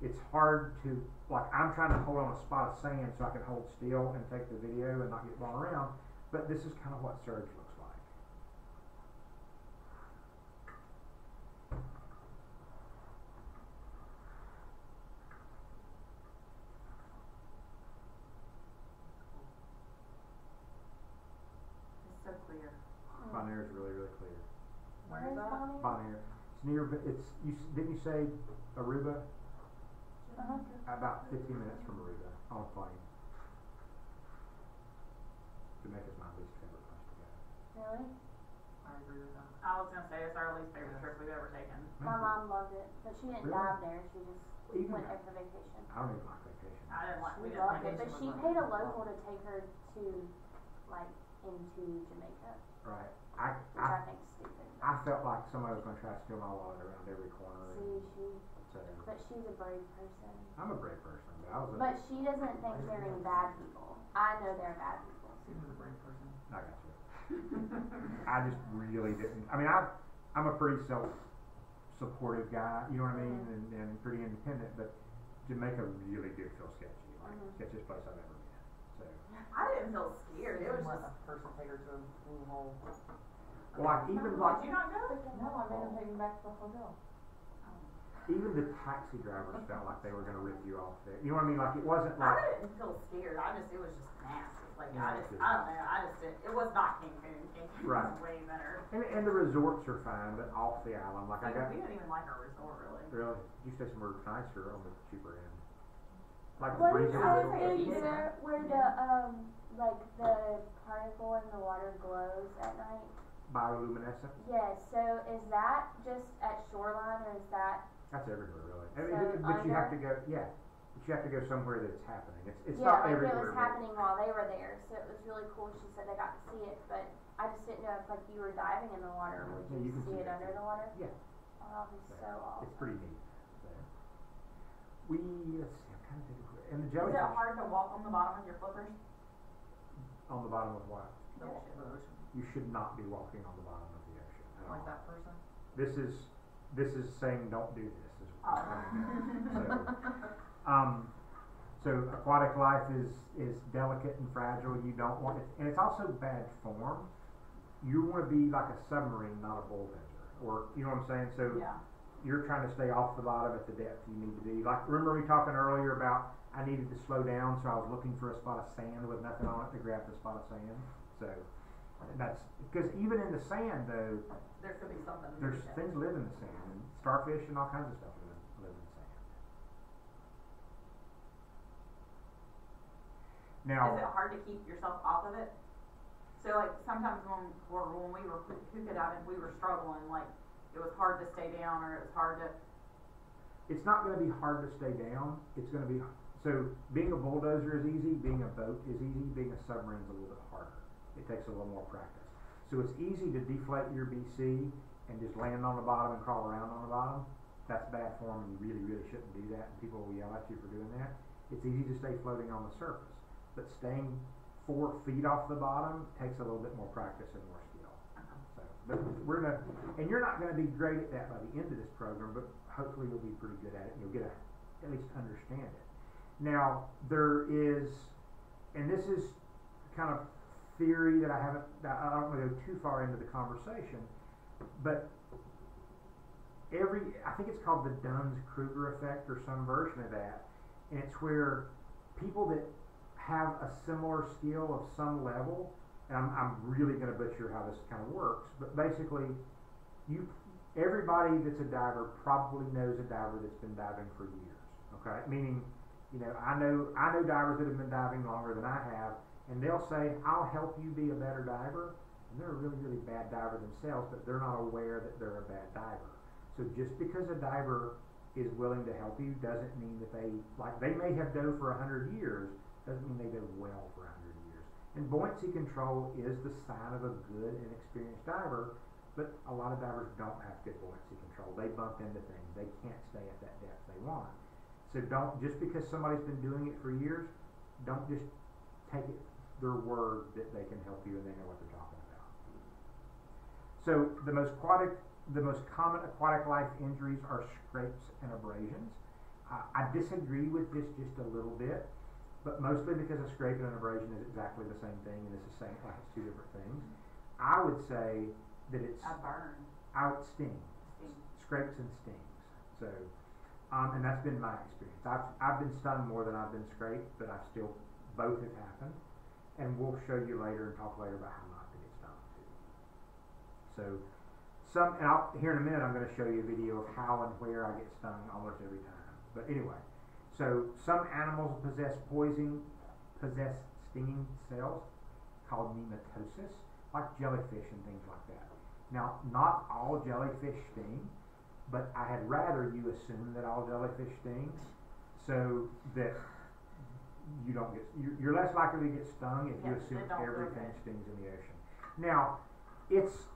It's hard to, like I'm trying to hold on a spot of sand so I can hold still and take the video and not get blown around, but this is kind of what surge looks like. It's so clear. Bonaire is really, really clear. Where is that? Bonaire. It's near, didn't you say Aruba? About 15 minutes from Aruba on a plane. Jamaica's my least favorite place to go. Really? I agree with that. I was gonna say it's our least favorite trip we've ever taken. My mom loved it, but she didn't Really? dive there. She just Even- went there for vacation. I don't even like vacation. I didn't like. She We didn't loved like it, it. but she paid a local to take her to, like, into Jamaica, Right. which I think's stupid. I felt like somebody was going to try to steal my wallet around every corner. See, So but she's a brave person. I'm a brave person, but I was. But she doesn't think they're any bad people. I know they're bad people. Seems a brave person. I got you. I just really didn't. I mean, I'm a pretty self-supportive guy. You know what I mean, and pretty independent. But Jamaica really did feel sketchy. Like sketchiest place I've ever been. So. I didn't feel scared. It was Let just. a person take her to a blue hole. Well, like even like Did you not go? No, I made him take me back to the hotel. even the taxi drivers felt like they were going to rip you off there. You know what I mean? Like it wasn't like. I didn't feel scared. It was just nasty. Like Yeah, I don't know. It was not Cancun. Cancun Right. was way better. And the resorts are fine, but off the island, like I got. We didn't even like our resort really. Really? You stay somewhere nicer on the cheaper end. Like What is Breezy I that would Resort. say thing it's there where the like the particle in the water glows at night? Bioluminescent. Yes. So is that just at shoreline or is that? That's everywhere, really. I mean, So but you have to under? go. Yeah, but you you have to go somewhere that it's happening. It's yeah, not like everywhere. it was but- happening while they were there, so it was really cool. She said they got to see it, but I just didn't know if like you were diving in the water, would Yeah, you, you can see see it that under too. the water? Yeah. Oh, that would be so awesome. It's pretty neat. So. Let's see, I'm trying to think of it. And the Is jellyfish. it hard to walk on the bottom with your flippers? On the bottom of what? The The ocean. ocean. You should not be walking on the bottom of the ocean at all. Like that person? This is saying don't do this. Is Oh. so aquatic life is delicate and fragile. You don't want it, and it's also bad form. You want to be like a submarine, not a bulldozer, or you know what I'm saying. So Yeah. you're trying to stay off the bottom at the depth you need to be. Like remember we talking earlier about I needed to slow down, so I was looking for a spot of sand with nothing on it to grab the spot of sand. So that's because even in the sand though. There could be something. There's things live in the sand, and starfish and all kinds of stuff live in the sand. Now, Is it hard to keep yourself off of it? So like sometimes when we were hookah diving, we were struggling. Like it was hard to stay down, or it was hard to. it's not going to be hard to stay down. It's going to be so. Being a bulldozer is easy. Being a boat is easy. Being a submarine is a little bit harder. It takes a little more practice. So it's easy to deflate your BC and just land on the bottom and crawl around on the bottom. That's bad form, and you really, really shouldn't do that. And people will yell at you for doing that. It's easy to stay floating on the surface, but staying 4 feet off the bottom takes a little bit more practice and more skill. So, but we're gonna, and you're not gonna be great at that by the end of this program, but hopefully you'll be pretty good at it, and you'll at least understand it. Now there is, and this is kind of theory that I don't want to go too far into the conversation, but I think it's called the Duns-Kruger effect or some version of that, and it's where people that have a similar skill of some level, and I'm really going to butcher how this kind of works, but basically everybody that's a diver probably knows a diver that's been diving for years, okay? Meaning, I know divers that have been diving longer than I have, and they'll say, I'll help you be a better diver, and they're a really, really bad diver themselves, but they're not aware that they're a bad diver. So just because a diver is willing to help you doesn't mean that they may have dove for 100 years, doesn't mean they dove well for 100 years. And buoyancy control is the sign of a good and experienced diver, but a lot of divers don't have good buoyancy control. They bump into things. They can't stay at that depth they want. So just because somebody's been doing it for years, don't just take it their word that they can help you and they know what they're talking about. So the most common aquatic life injuries are scrapes and abrasions. I disagree with this just a little bit, but mostly because a scrape and an abrasion is exactly the same thing, and it's the same, like it's two different things. I would say that it's A burn. out stings, scrapes and stings. So, and that's been my experience. I've been stung more than I've been scraped, but both have happened. And we'll show you later and talk later about how not to get stung too. So here in a minute I'm going to show you a video of how and where I get stung almost every time. But anyway, so some animals possess stinging cells called nematosis, like jellyfish and things like that. Now, not all jellyfish sting, but I had rather you assume that all jellyfish sting, so that you're less likely to get stung if you assume everything stings in the ocean. Now, let's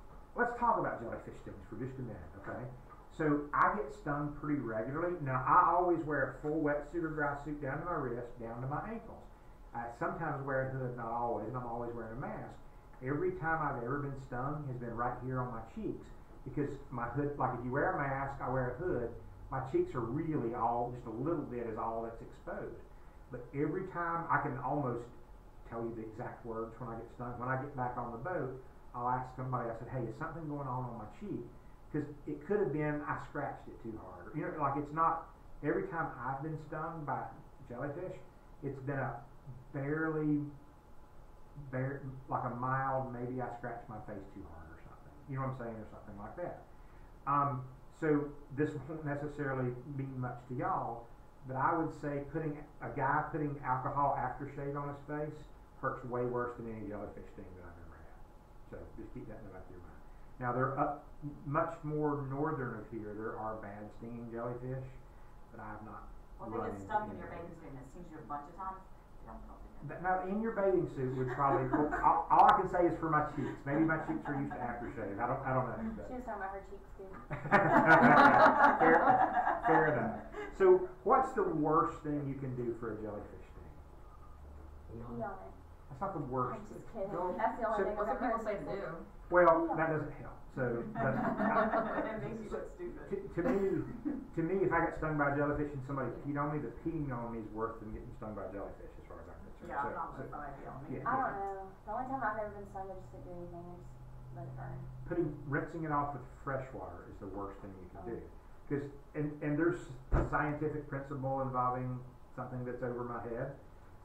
talk about jellyfish stings for just a minute, okay? So I get stung pretty regularly. Now I always wear a full wetsuit or dry suit down to my wrist, down to my ankles. I sometimes wear a hood, not always, and I'm always wearing a mask. Every time I've ever been stung has been right here on my cheeks, because my hood, like if you wear a mask, I wear a hood, my cheeks are really just a little bit is all that's exposed. But every time, I can almost tell you the exact words when I get stung. When I get back on the boat, I'll ask somebody, I said, hey, is something going on my cheek? Because it could have been I scratched it too hard. Like it's not, every time I've been stung by jellyfish, it's been a like a mild, maybe I scratched my face too hard or something. You know what I'm saying? Or something like that. So this won't necessarily mean much to y'all, but I would say a guy putting alcohol aftershave on his face hurts way worse than any jellyfish sting that I've ever had. So just keep that in the back of your mind. Now they're much more northern of here. There are bad stinging jellyfish, but I have not Well, if it gets stuck in your bathing suit and it stings you a bunch of times, you don't feel it. Now, in your bathing suit would probably, all I can say is for my cheeks. Maybe my cheeks are used to aftershave. I don't know. But. She was talking about her cheeks too. fair enough. So, what's the worst thing you can do for a jellyfish sting? Pee on it. That's not the worst. I'm just kidding. Don't- That's the only so- thing That's I've what ever people say heard to do. Well, that doesn't help. So, but, It makes you look stupid. to me, if I got stung by a jellyfish and somebody peed on me, the peeing on me is worse than getting stung by a jellyfish, as far as I'm concerned. Yeah, I'm not with somebody on me. yeah. I don't know. The only time I've ever been stung, I just didn't do anything. I just let it burn. Rinsing it off with fresh water is the worst thing you can do. Because, and there's a scientific principle involving something that's over my head,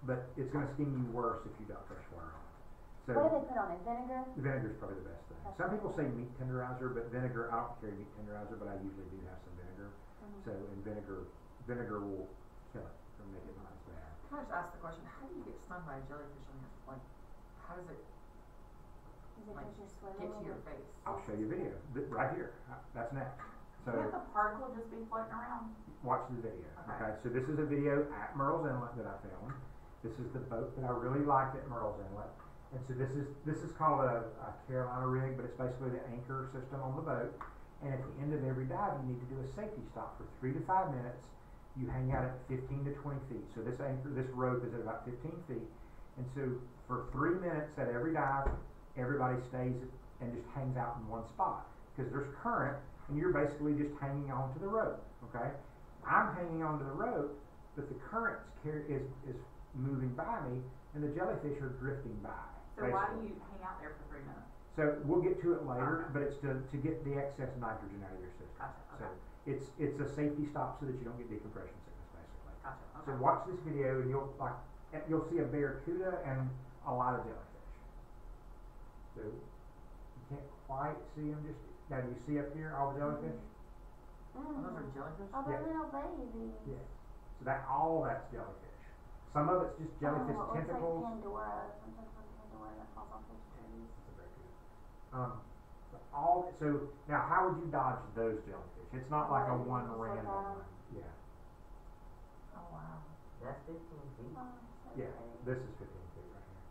but it's going to sting you worse if you got fresh water on it. So, What do they put on it? Vinegar? vinegar is probably the best thing. Some people say meat tenderizer, but vinegar, I don't carry meat tenderizer, but I usually do have some vinegar. Mm-hmm. So, and vinegar will kill it or make it not as bad. Can I just ask the question, how do you get stung by a jellyfish on your, like, how does it Is it Like, because you're get swimming? to your face? I'll show you a video right here. That's next. So, Can't the particle just be floating around? watch the video. Okay. Okay, so this is a video at Merle's Inlet that I filmed. This is the boat that I really liked at Merle's Inlet. And so this is called a Carolina rig, but it's basically the anchor system on the boat. And at the end of every dive, you need to do a safety stop for 3 to 5 minutes. You hang out at 15 to 20 feet. So this rope is at about 15 feet. And so for 3 minutes at every dive, everybody stays and just hangs out in one spot because there's current, and you're basically just hanging on to the rope. Okay, I'm hanging on to the rope, but the current is moving by me, and the jellyfish are drifting by. So why basically. do you hang out there for 3 minutes? So we'll get to it later, Okay. but it's to get the excess nitrogen out of your system. Gotcha, So okay. it's a safety stop so that you don't get decompression sickness, basically. Gotcha, So okay. watch this video, and you'll see a barracuda and a lot of jellyfish. So you can't quite see them. Just now, do you see up here all the jellyfish? Oh, those are jellyfish? Oh, they're Yeah. little babies. Yeah. So that's jellyfish. Some of it's just jellyfish Oh, it looks tentacles. like Pandora. Sometimes like Pandora that falls off those trees. That's a barracuda. So now, how would you dodge those jellyfish? It's not like a Right, one just like random that. one. Yeah. Oh, wow. That's 15 feet. Oh, so Yeah. pretty. This is 15 feet right here.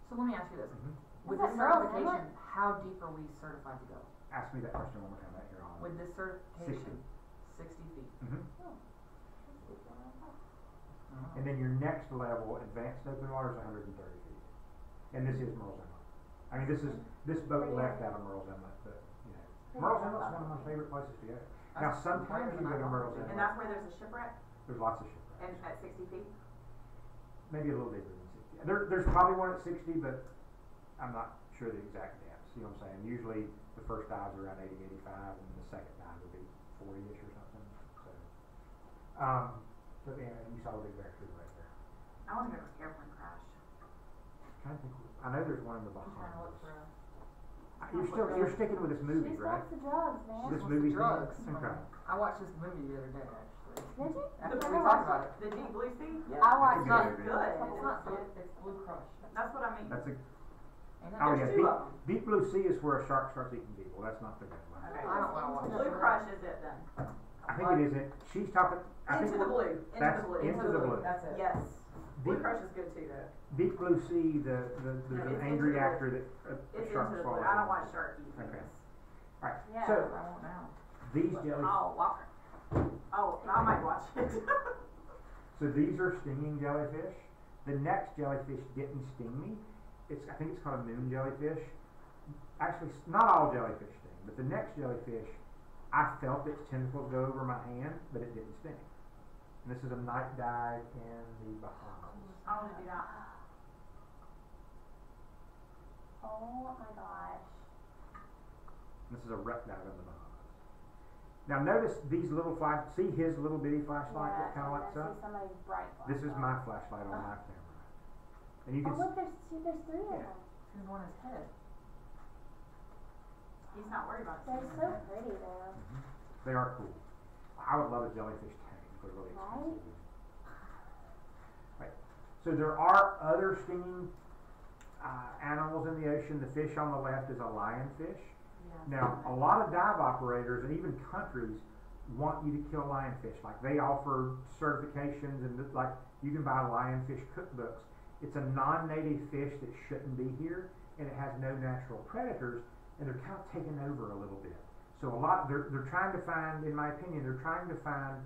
So let me ask you this. Mm-hmm. With Is this that Merle's certification, Inlet? how deep are we certified to go? Ask me that question one more time back here on. With this certification, 60 feet. Mm-hmm. Oh. And then your next level, advanced open water, is 130 feet. And this is Merle's Inlet. I mean, this boat Pretty left area. out of Merle's Inlet, but you know, Pretty Merle's area. Inlet's one of my favorite places to go. Now, That's sometimes right you go to in Merle's And Inlet. that's where there's a shipwreck There's lots of shipwrecks. and at 60 feet? Maybe a little deeper than 60. There's probably one at 60, but I'm not sure the exact depth. See what I'm saying? Usually the first dive's around 80, 85, and the second dive would be 40-ish or something. So yeah, you saw the big barracuda right there. I wanna go to an airplane crash. Trying to think. I know there's one in the I'm trying to look Bahamas. for a... You're sticking with this movie, She right? smokes the drugs, man. This what's the movie drugs. Okay. I watched this movie the other day, actually. Did you? After The we blue talked about it. The deep blue sea? Yeah. I watched It's it. a Good. It's not blue, it's Blue Crush. That's what I mean. That's a. Ain't Oh it? yeah, There's two of them. Deep Blue Sea is where a shark starts eating people. That's not the good one. Okay. I don't wanna watch Blue it. crush is it then? I think it isn't. She's talking. I think Into the we're- blue, into that's the blue. Into the Blue. That's it. Yes. Blue Deep, crush is good too though. Deep Blue Sea. There's No, an it's angry Into the actor that a It's shark into the blue. swallows. I don't watch shark eat Okay. things. All right. Yeah. So I won't now. these jellyfish. Oh, Walker. Oh, I might watch it. So these are stinging jellyfish. The next jellyfish didn't sting me. I think it's called a moon jellyfish. Actually, not all jellyfish sting, but the next jellyfish, I felt its tentacles go over my hand, but it didn't sting. And this is a night dive in the Bahamas. I wanna do that. Oh my gosh. This is a wreck dive in the Bahamas. Now notice these little flash. See his little bitty flashlight that kind of lights and I up. see somebody's bright This is flashlight. my flashlight on my camera, and you Oh can. look, there's 3 of Yeah. them. Who's on his head? He's not worried about it. They're so pretty though. They are cool. I would love a jellyfish tank. They're really expensive. Right. So there are other stinging animals in the ocean. The fish on the left is a lionfish. Yeah. Now, a lot of dive operators and even countries want you to kill lionfish. Like they offer certifications and like you can buy lionfish cookbooks. It's a non-native fish that shouldn't be here, and it has no natural predators, and they're kind of taking over a little bit. So they're trying to find, in my opinion, they're trying to find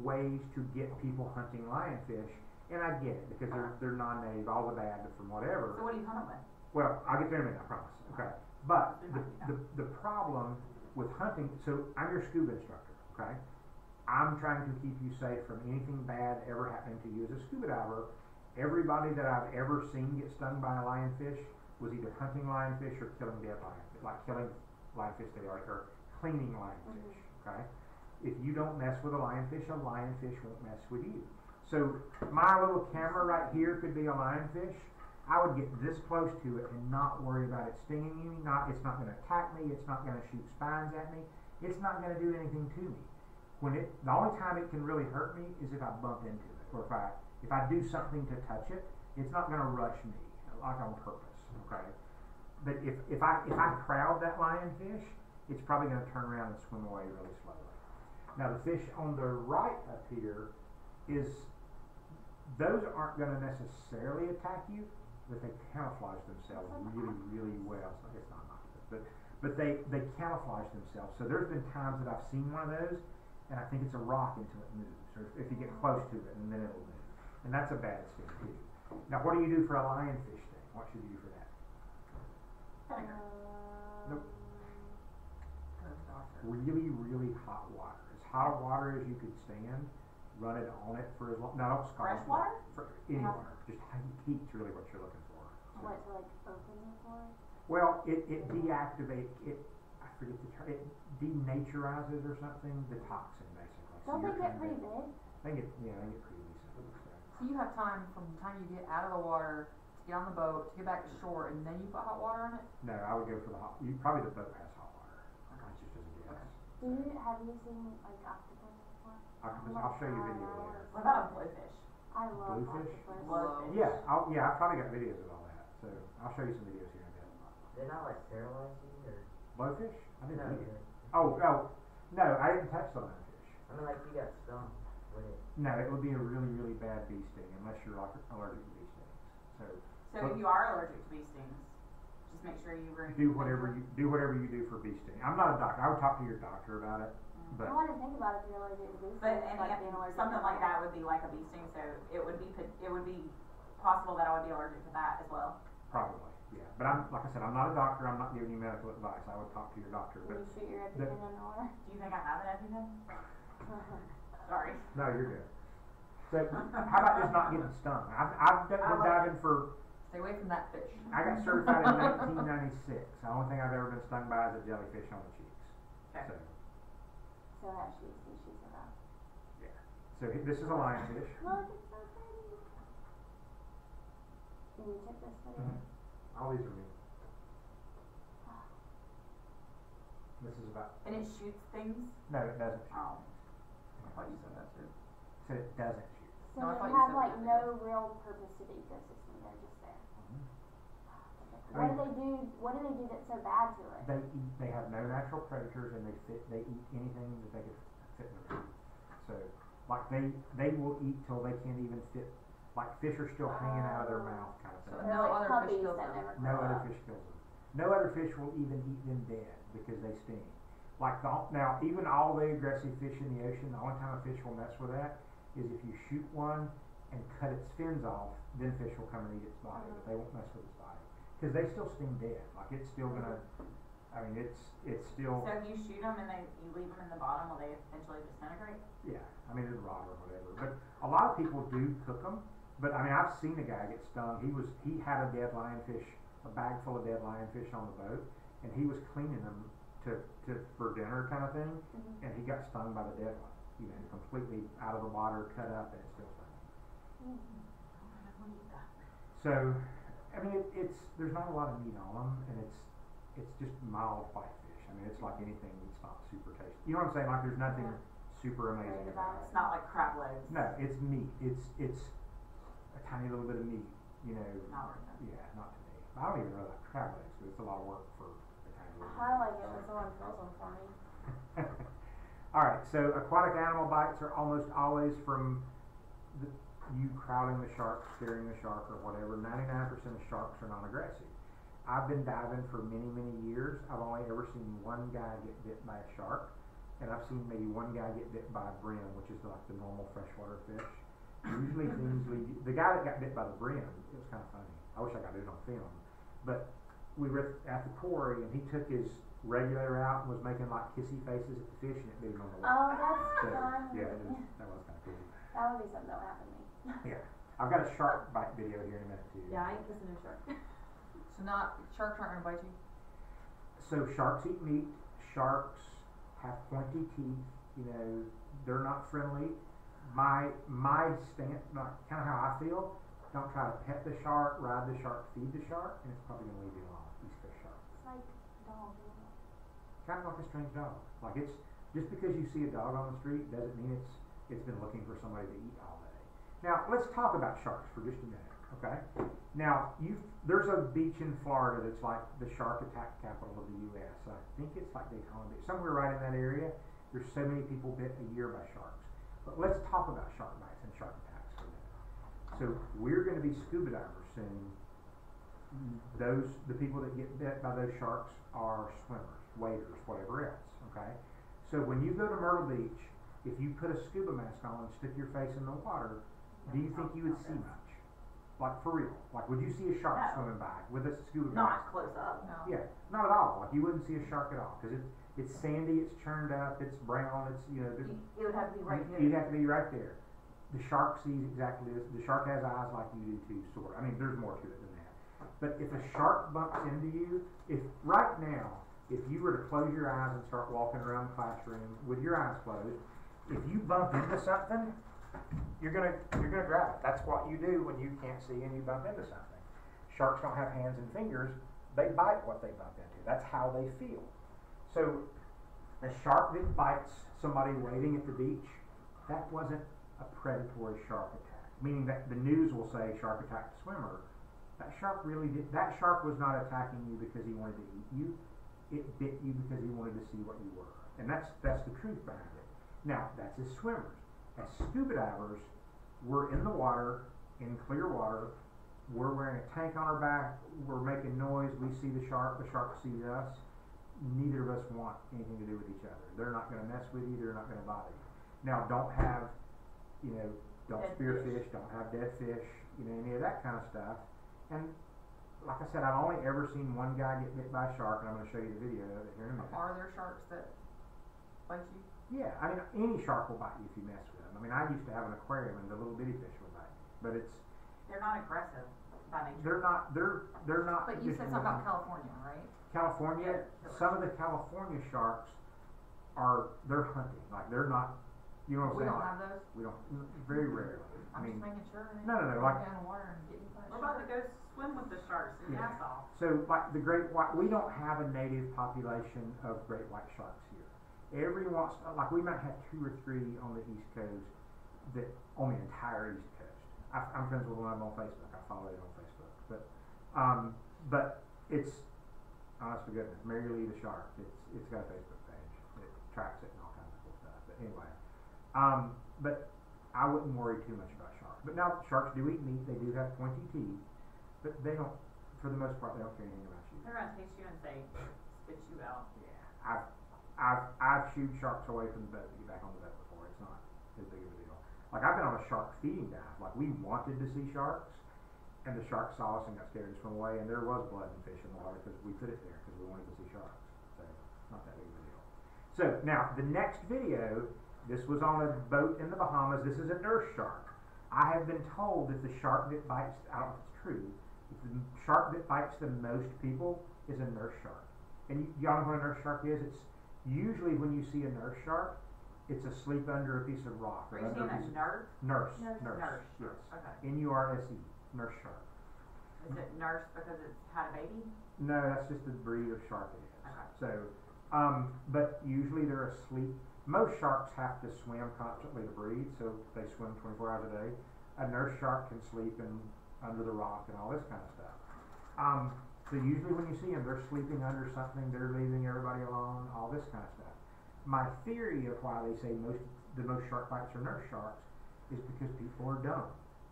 ways to get people hunting lionfish, and I get it because they're non-native, all the bad from whatever. So what do you hunt it with? Well, I'll get there in a minute, I promise. Okay, but the problem with hunting, so I'm your scuba instructor. Okay, I'm trying to keep you safe from anything bad ever happening to you as a scuba diver. Everybody that I've ever seen get stung by a lionfish was either hunting lionfish or killing dead lionfish, like killing lionfish or cleaning lionfish. Okay, if you don't mess with a lionfish won't mess with you. So my little camera right here could be a lionfish. I would get this close to it and not worry about it stinging me. It's not going to attack me. It's not going to shoot spines at me. It's not going to do anything to me. The only time it can really hurt me is if I bump into it, or if I do something to touch it. It's not going to rush me like on purpose. Okay, but if I crowd that lionfish, it's probably going to turn around and swim away really slowly. Now the fish on the right up here those aren't going to necessarily attack you, but they camouflage themselves really, really well. So it's not octopus, but they camouflage themselves. So there's been times that I've seen one of those, and I think it's a rock until it moves, or if you get close to it, and then it'll move. And that's a bad sting too. Now, what do you do for a lionfish sting? What should you do for that? Nope. Really, really hot water. As hot water as you could stand. Run it on it for as long. No, don't scald. Fresh water? For any water. Just heat's really what you're looking for. So. What, to like open the floor? Well, it deactivates it. I forget the term. It denaturizes or something the toxin basically. Don't they get pretty big? They get pretty decent. So you have time from the time you get out of the water to get on the boat to get back to shore, and then you put hot water on it. No, I would go for the hot. Probably the boat has hot water. It's just as a guess. Have you seen like octopus before? Octopus. I'll show you video later. What about a blowfish? I love Bluefish? octopus. Blowfish. Yeah, I've probably got videos of all that. So I'll show you some videos here in a bit. They're not like paralyze you or? Blowfish? I didn't No, eat it. Oh, no, I didn't touch the lionfish. I mean, like you got stung with it. No, it would be a really, really bad bee sting unless you're like allergic to bee stings. So if you are allergic to bee stings, just make sure you do whatever you do for bee sting. I'm not a doctor. I would talk to your doctor about it. But I want to think about if you're allergic to bee stings. But being allergic something to like that would be like a bee sting, so it would be possible that I would be allergic to that as well. probably, yeah. But like I said, I'm not a doctor. I'm not giving you medical advice. I would talk to your doctor. Will But you shoot your EpiPen in the water? Do you think I have an EpiPen? Sorry. no, you're good. So how about just not getting stung? I've been diving for. Stay away from that fish. I got certified in 1996. The only thing I've ever been stung by is a jellyfish on the cheeks. Okay. So have she species of that. Yeah. So this is a lionfish. Look, it's so pretty. Can you check this video? All these are me. This is about. And it shoots things? No, it doesn't shoot. Oh. I thought you said that too. So it doesn't shoot. So No, I thought they you have said like that. no real purpose to the ecosystem, they're just there. What do they do that's so bad to it? They have no natural predators and they eat anything that they could fit in their food. So like they will eat till they can't even fit, like fish are still hanging out of their mouth kind of So thing. They're no like other fish puppies kills that them. never No grow other up. fish kills them. No other fish will even eat them dead because they sting. Like now even all the aggressive fish in the ocean, the only time a fish will mess with that is if you shoot one and cut its fins off, then fish will come and eat its body, but they won't mess with its body. Because they still sting dead. Like it's still gonna, I mean it's still. So if you shoot them and you leave them in the bottom, will they eventually disintegrate? Yeah, I mean it'll rot or whatever. But a lot of people do cook them. But I mean I've seen a guy get stung. He had a dead lionfish, a bag full of dead lionfish on the boat, and he was cleaning them for dinner kind of thing, and he got stung by the dead one. You know, completely out of the water, cut up, and it still stung. So, I mean, there's not a lot of meat on them, and it's just mild white fish. I mean, it's like anything that's not super tasty. You know what I'm saying? Like, there's nothing super amazing about It's it. not like crab legs. No, it's meat. It's a tiny little bit of meat. You know. Not worth it. Yeah, not to me. I don't even know about crab legs, but it's a lot of work for a tiny little. I like it when someone fills them for me. Alright, so aquatic animal bites are almost always from you crowding the shark, scaring the shark, or whatever. 99% of sharks are non-aggressive. I've been diving for many, many years. I've only ever seen one guy get bit by a shark, and I've seen maybe one guy get bit by a brim, which is like the normal freshwater fish. Usually things lead the guy that got bit by the brim, it was kind of funny. I wish I got it on film. But we were at the quarry, and he took his regular route and was making like kissy faces at the fish, and it bit him on the leg. Oh, that's So, fun. yeah, that was kind of cool. That would be something that would happen to me. Yeah, I've got a shark bite video here in a minute too. Yeah, I ain't kissing a shark. So sharks aren't gonna bite you? So sharks eat meat. Sharks have pointy teeth. You know, they're not friendly. My stance, not kind of how I feel. Don't try to pet the shark, ride the shark, feed the shark, and it's probably gonna leave you alone. East Coast shark. It's like dogs, isn't it? Kind of like a strange dog. Like it's just because you see a dog on the street doesn't mean it's been looking for somebody to eat all day. Now let's talk about sharks for just a minute, okay? Now there's a beach in Florida that's like the shark attack capital of the U.S. I think it's like Daytona Beach, somewhere right in that area. There's so many people bit a year by sharks. But let's talk about shark bites and shark attacks for a minute. So we're going to be scuba divers soon. The people that get bit by those sharks are swimmers, waders, whatever else. Okay. So when you go to Myrtle Beach, if you put a scuba mask on and stick your face in the water, do you think you would see much? Like for real? Like would you see a shark No. swimming by with a scuba Not mask? close up. No. Yeah, not at all. Like you wouldn't see a shark at all because it's sandy, it's churned up, it's brown, it's It would have to be right here. You'd have to be right there. The shark sees exactly this. The shark has eyes like you do too, sort of. I mean, there's more to it than that. But if a shark bumps into you, if right now, if you were to close your eyes and start walking around the classroom with your eyes closed, if you bump into something, you're gonna grab it. That's what you do when you can't see and you bump into something. Sharks don't have hands and fingers. They bite what they bump into. That's how they feel. So a shark that bites somebody wading at the beach, that wasn't a predatory shark attack. Meaning that the news will say shark attacked a swimmer. That shark was not attacking you because he wanted to eat you. It bit you because he wanted to see what you were. And that's the truth behind it. Now, that's as swimmers. As scuba divers, we're in the water, in clear water, we're wearing a tank on our back, we're making noise, we see the shark sees us. Neither of us want anything to do with each other. They're not going to mess with you, they're not going to bother you. Now, don't Dead spearfish, don't have dead fish, any of that kind of stuff. And like I said, I've only ever seen one guy get bit by a shark, and I'm going to show you the video of it here in a minute. Are there sharks that bite you? Yeah, I mean, any shark will bite you if you mess with them. I mean, I used to have an aquarium, and the little bitty fish would bite me. But They're not aggressive by nature. they're not. But you said something about California, right? California. Some of the California sharks they're hunting. Like they're not. You know what I'm We saying? don't have those? We don't. Very rarely. I'm just making sure. No, Like like- down in the water and get you by a We're about to shark. go swim with the sharks in Yeah. Nassau. So, like the great white, we don't have a native population of great white sharks here. Every once, like we might have 2 or 3 on the East Coast, on the entire East Coast. I'm friends with one of them on Facebook. I follow it on Facebook, but it's honest to goodness, Mary Lee the Shark. It's got a Facebook page. It tracks it and all kinds of cool stuff. But anyway, but I wouldn't worry too much about sharks. But now sharks do eat meat. They do have pointy teeth, but they don't. For the most part, they don't care anything about you. They're gonna taste you and say, spit you out. Yeah, I've shooed sharks away from the boat to get back on the boat before. It's not as big of a deal. Like I've been on a shark feeding dive. Like we wanted to see sharks, and the shark saw us and got scared and swam away. And there was blood and fish in the water because we put it there because we wanted to see sharks. So it's not that big of a deal. So now the next video. This was on a boat in the Bahamas. This is a nurse shark. I have been told that the shark that bites, I don't know if it's true, the shark that bites the most people is a nurse shark. And y'all know what a nurse shark is? It's usually when you see a nurse shark, it's asleep under a piece of rock. Are you saying a nurse? Nurse. Nurse. Yes. Okay. N-U-R-S-E. Nurse shark. Is it nurse because it's had a baby? No, that's just the breed of shark it is. Okay. So, but usually they're asleep. Most sharks have to swim constantly to breathe, so they swim 24 hours a day. A nurse shark can sleep under the rock and all this kind of stuff. So usually when you see them, they're sleeping under something, they're leaving everybody alone, all this kind of stuff. my theory of why they say the most shark bites are nurse sharks is because people are dumb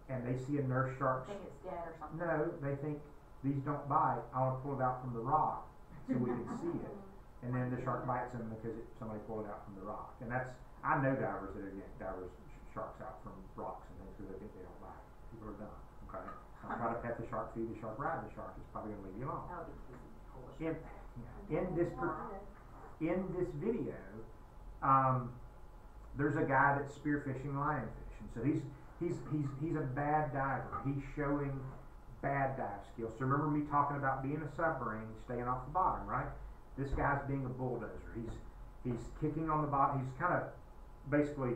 and they see a nurse shark. Think it's dead or something. No, they think these don't bite. I want to pull it out from the rock so we can see it, and then the shark bites them because somebody pulled it out from the rock. And I know divers that are getting sharks out from rocks and things because they think they don't bite. People are dumb. Okay, don't try to pet the shark, feed the shark, ride the shark. It's probably going to leave you alone. That would be foolish. In this video, there's a guy that's spearfishing lionfish, and so he's a bad diver. He's showing bad dive skills. So remember me talking about being a submarine, staying off the bottom, right? This guy's being a bulldozer. He's kicking on the bottom. He's kind of basically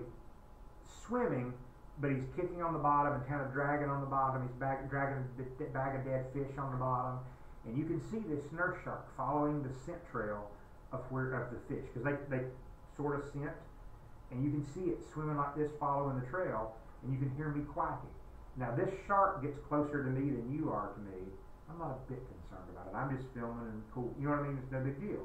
swimming, but he's kicking on the bottom and kind of dragging on the bottom. He's dragging a bag of dead fish on the bottom, and you can see this nurse shark following the scent trail of the fish because they sort of scent, and you can see it swimming like this following the trail, and you can hear me quacking. Now this shark gets closer to me than you are to me. I'm not a bit concerned about it. I'm just filming and cool. You know what I mean? It's no big deal.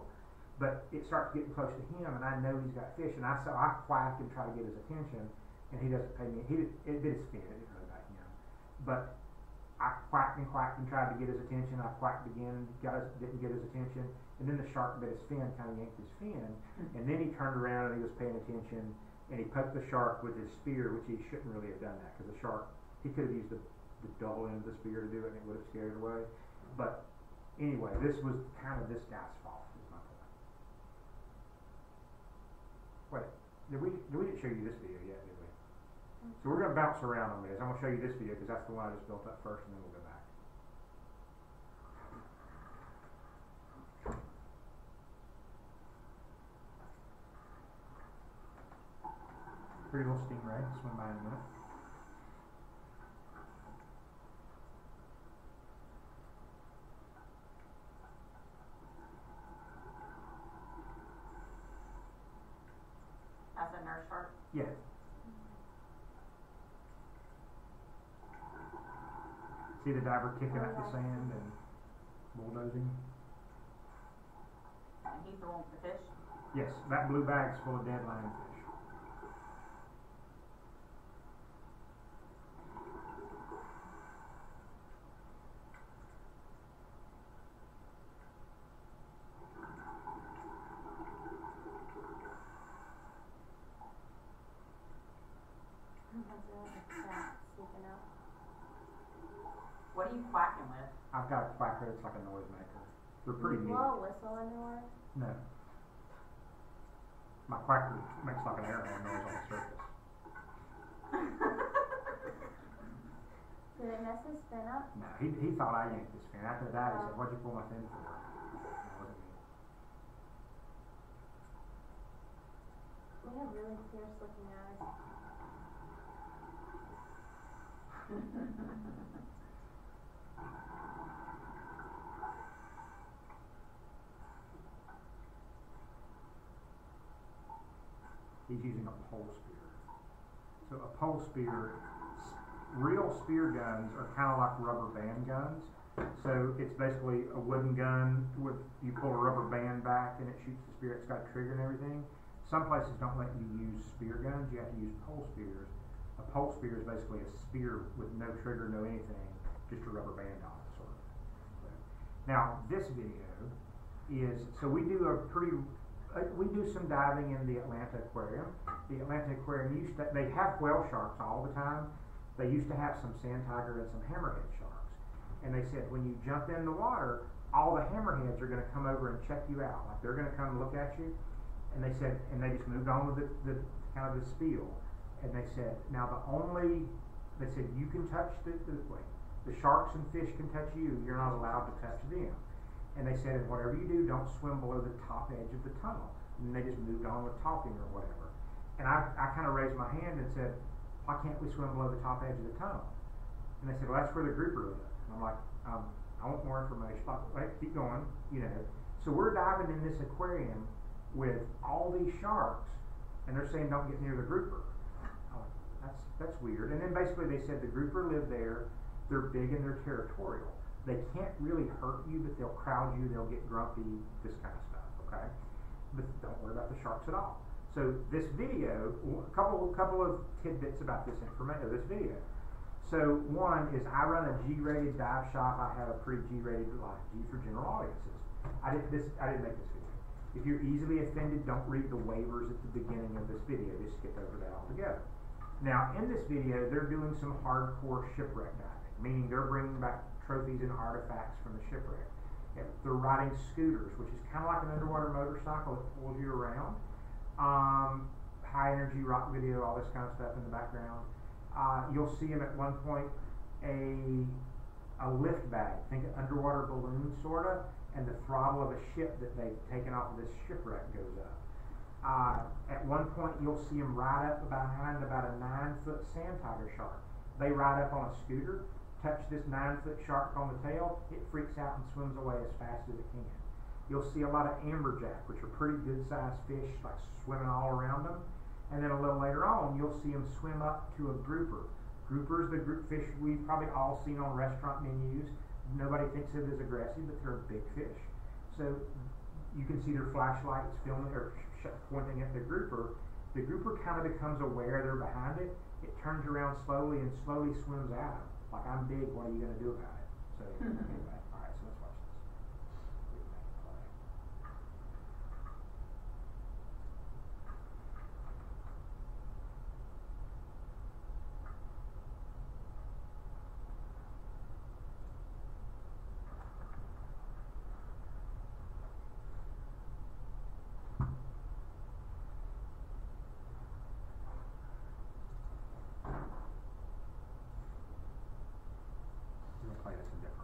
But it starts getting close to him, and I know he's got fish, and I quack and try to get his attention, and he doesn't pay me. It did his fin. It didn't really bite him. But I quacked and tried to get his attention. I quacked again, didn't get his attention, and then the shark bit his fin, kind of yanked his fin, and then he turned around and he was paying attention, and he poked the shark with his spear, which he shouldn't really have done that because the shark, he could have used the double end of the spear to do it, and it would have scared it away. But anyway, this was kind of this guy's fault. Is my point. Wait, we didn't show you this video yet, did we? So we're going to bounce around on this. I'm going to show you this video because that's the one I just built up first, and then we'll go back. Pretty little stingray. Swim by in a minute. That's a nurse shark. Yeah. See the diver kicking up the sand and bulldozing? And he's the one with the fish. Yes, that blue bag's full of dead lionfish. What are you quacking with? I've got a quacker that's like a noisemaker. They're pretty neat. Blow a whistle into her. No. My quacker makes like an air horn noise on the surface. Did it mess his fin up? No, he thought I yanked his fin. After that, he said, "What'd you pull my fin for?" That wasn't me. We have really fierce looking eyes. He's using a pole spear. So a pole spear, real spear guns are kind of like rubber band guns. So it's basically a wooden gun with, you pull a rubber band back and it shoots the spear. It's got a trigger and everything. Some places don't let you use spear guns. You have to use pole spears. A pole spear is basically a spear with no trigger, no anything, just a rubber band on it, sort of. So, now this video is, so we do some diving in the Atlanta Aquarium. The Atlanta Aquarium they have whale sharks all the time. They used to have some sand tiger and some hammerhead sharks. And they said when you jump in the water, all the hammerheads are going to come over and check you out. Like they're going to come look at you. And they said, and they just moved on with the kind of the spiel. And they said, now they said you can touch the sharks and fish can touch you. You're not allowed to touch them. And they said, and whatever you do, don't swim below the top edge of the tunnel. And they just moved on with talking or whatever. And I kind of raised my hand and said, why can't we swim below the top edge of the tunnel? And they said, well, that's where the grouper live. And I'm like, I want more information. Like, wait, keep going, you know. So we're diving in this aquarium with all these sharks, and they're saying don't get near the grouper. I'm like, that's weird. And then basically they said the grouper live there. They're big and they're territorial. They can't really hurt you, but they'll crowd you, they'll get grumpy, this kind of stuff, okay? but don't worry about the sharks at all. So this video, a couple of tidbits about this this video. So one is I run a G-rated dive shop. I have a pretty G-rated life, G for general audiences. I didn't make this video. If you're easily offended, don't read the waivers at the beginning of this video. Just skip over that altogether. Now, in this video, they're doing some hardcore shipwreck diving, meaning they're bringing back trophies and artifacts from the shipwreck. They're riding scooters, which is kind of like an underwater motorcycle that pulls you around. High energy rock video, all this kind of stuff in the background. You'll see them at one point a lift bag, think an underwater balloon sorta, and the throttle of a ship that they've taken off of this shipwreck goes up. At one point you'll see them ride up behind about a 9-foot sand tiger shark. They ride up on a scooter, touch this 9-foot shark on the tail, it freaks out and swims away as fast as it can. You'll see a lot of amberjack, which are pretty good sized fish, like swimming all around them. And then a little later on, you'll see them swim up to a grouper. Groupers, the group fish we've probably all seen on restaurant menus. Nobody thinks of it as aggressive, but they're a big fish. So you can see their flashlights filming or pointing at the grouper. The grouper kind of becomes aware they're behind it. It turns around slowly and slowly swims at them. Like, I'm big, what are you going to do about it? So anyway, all right, so let's watch this. Play this in different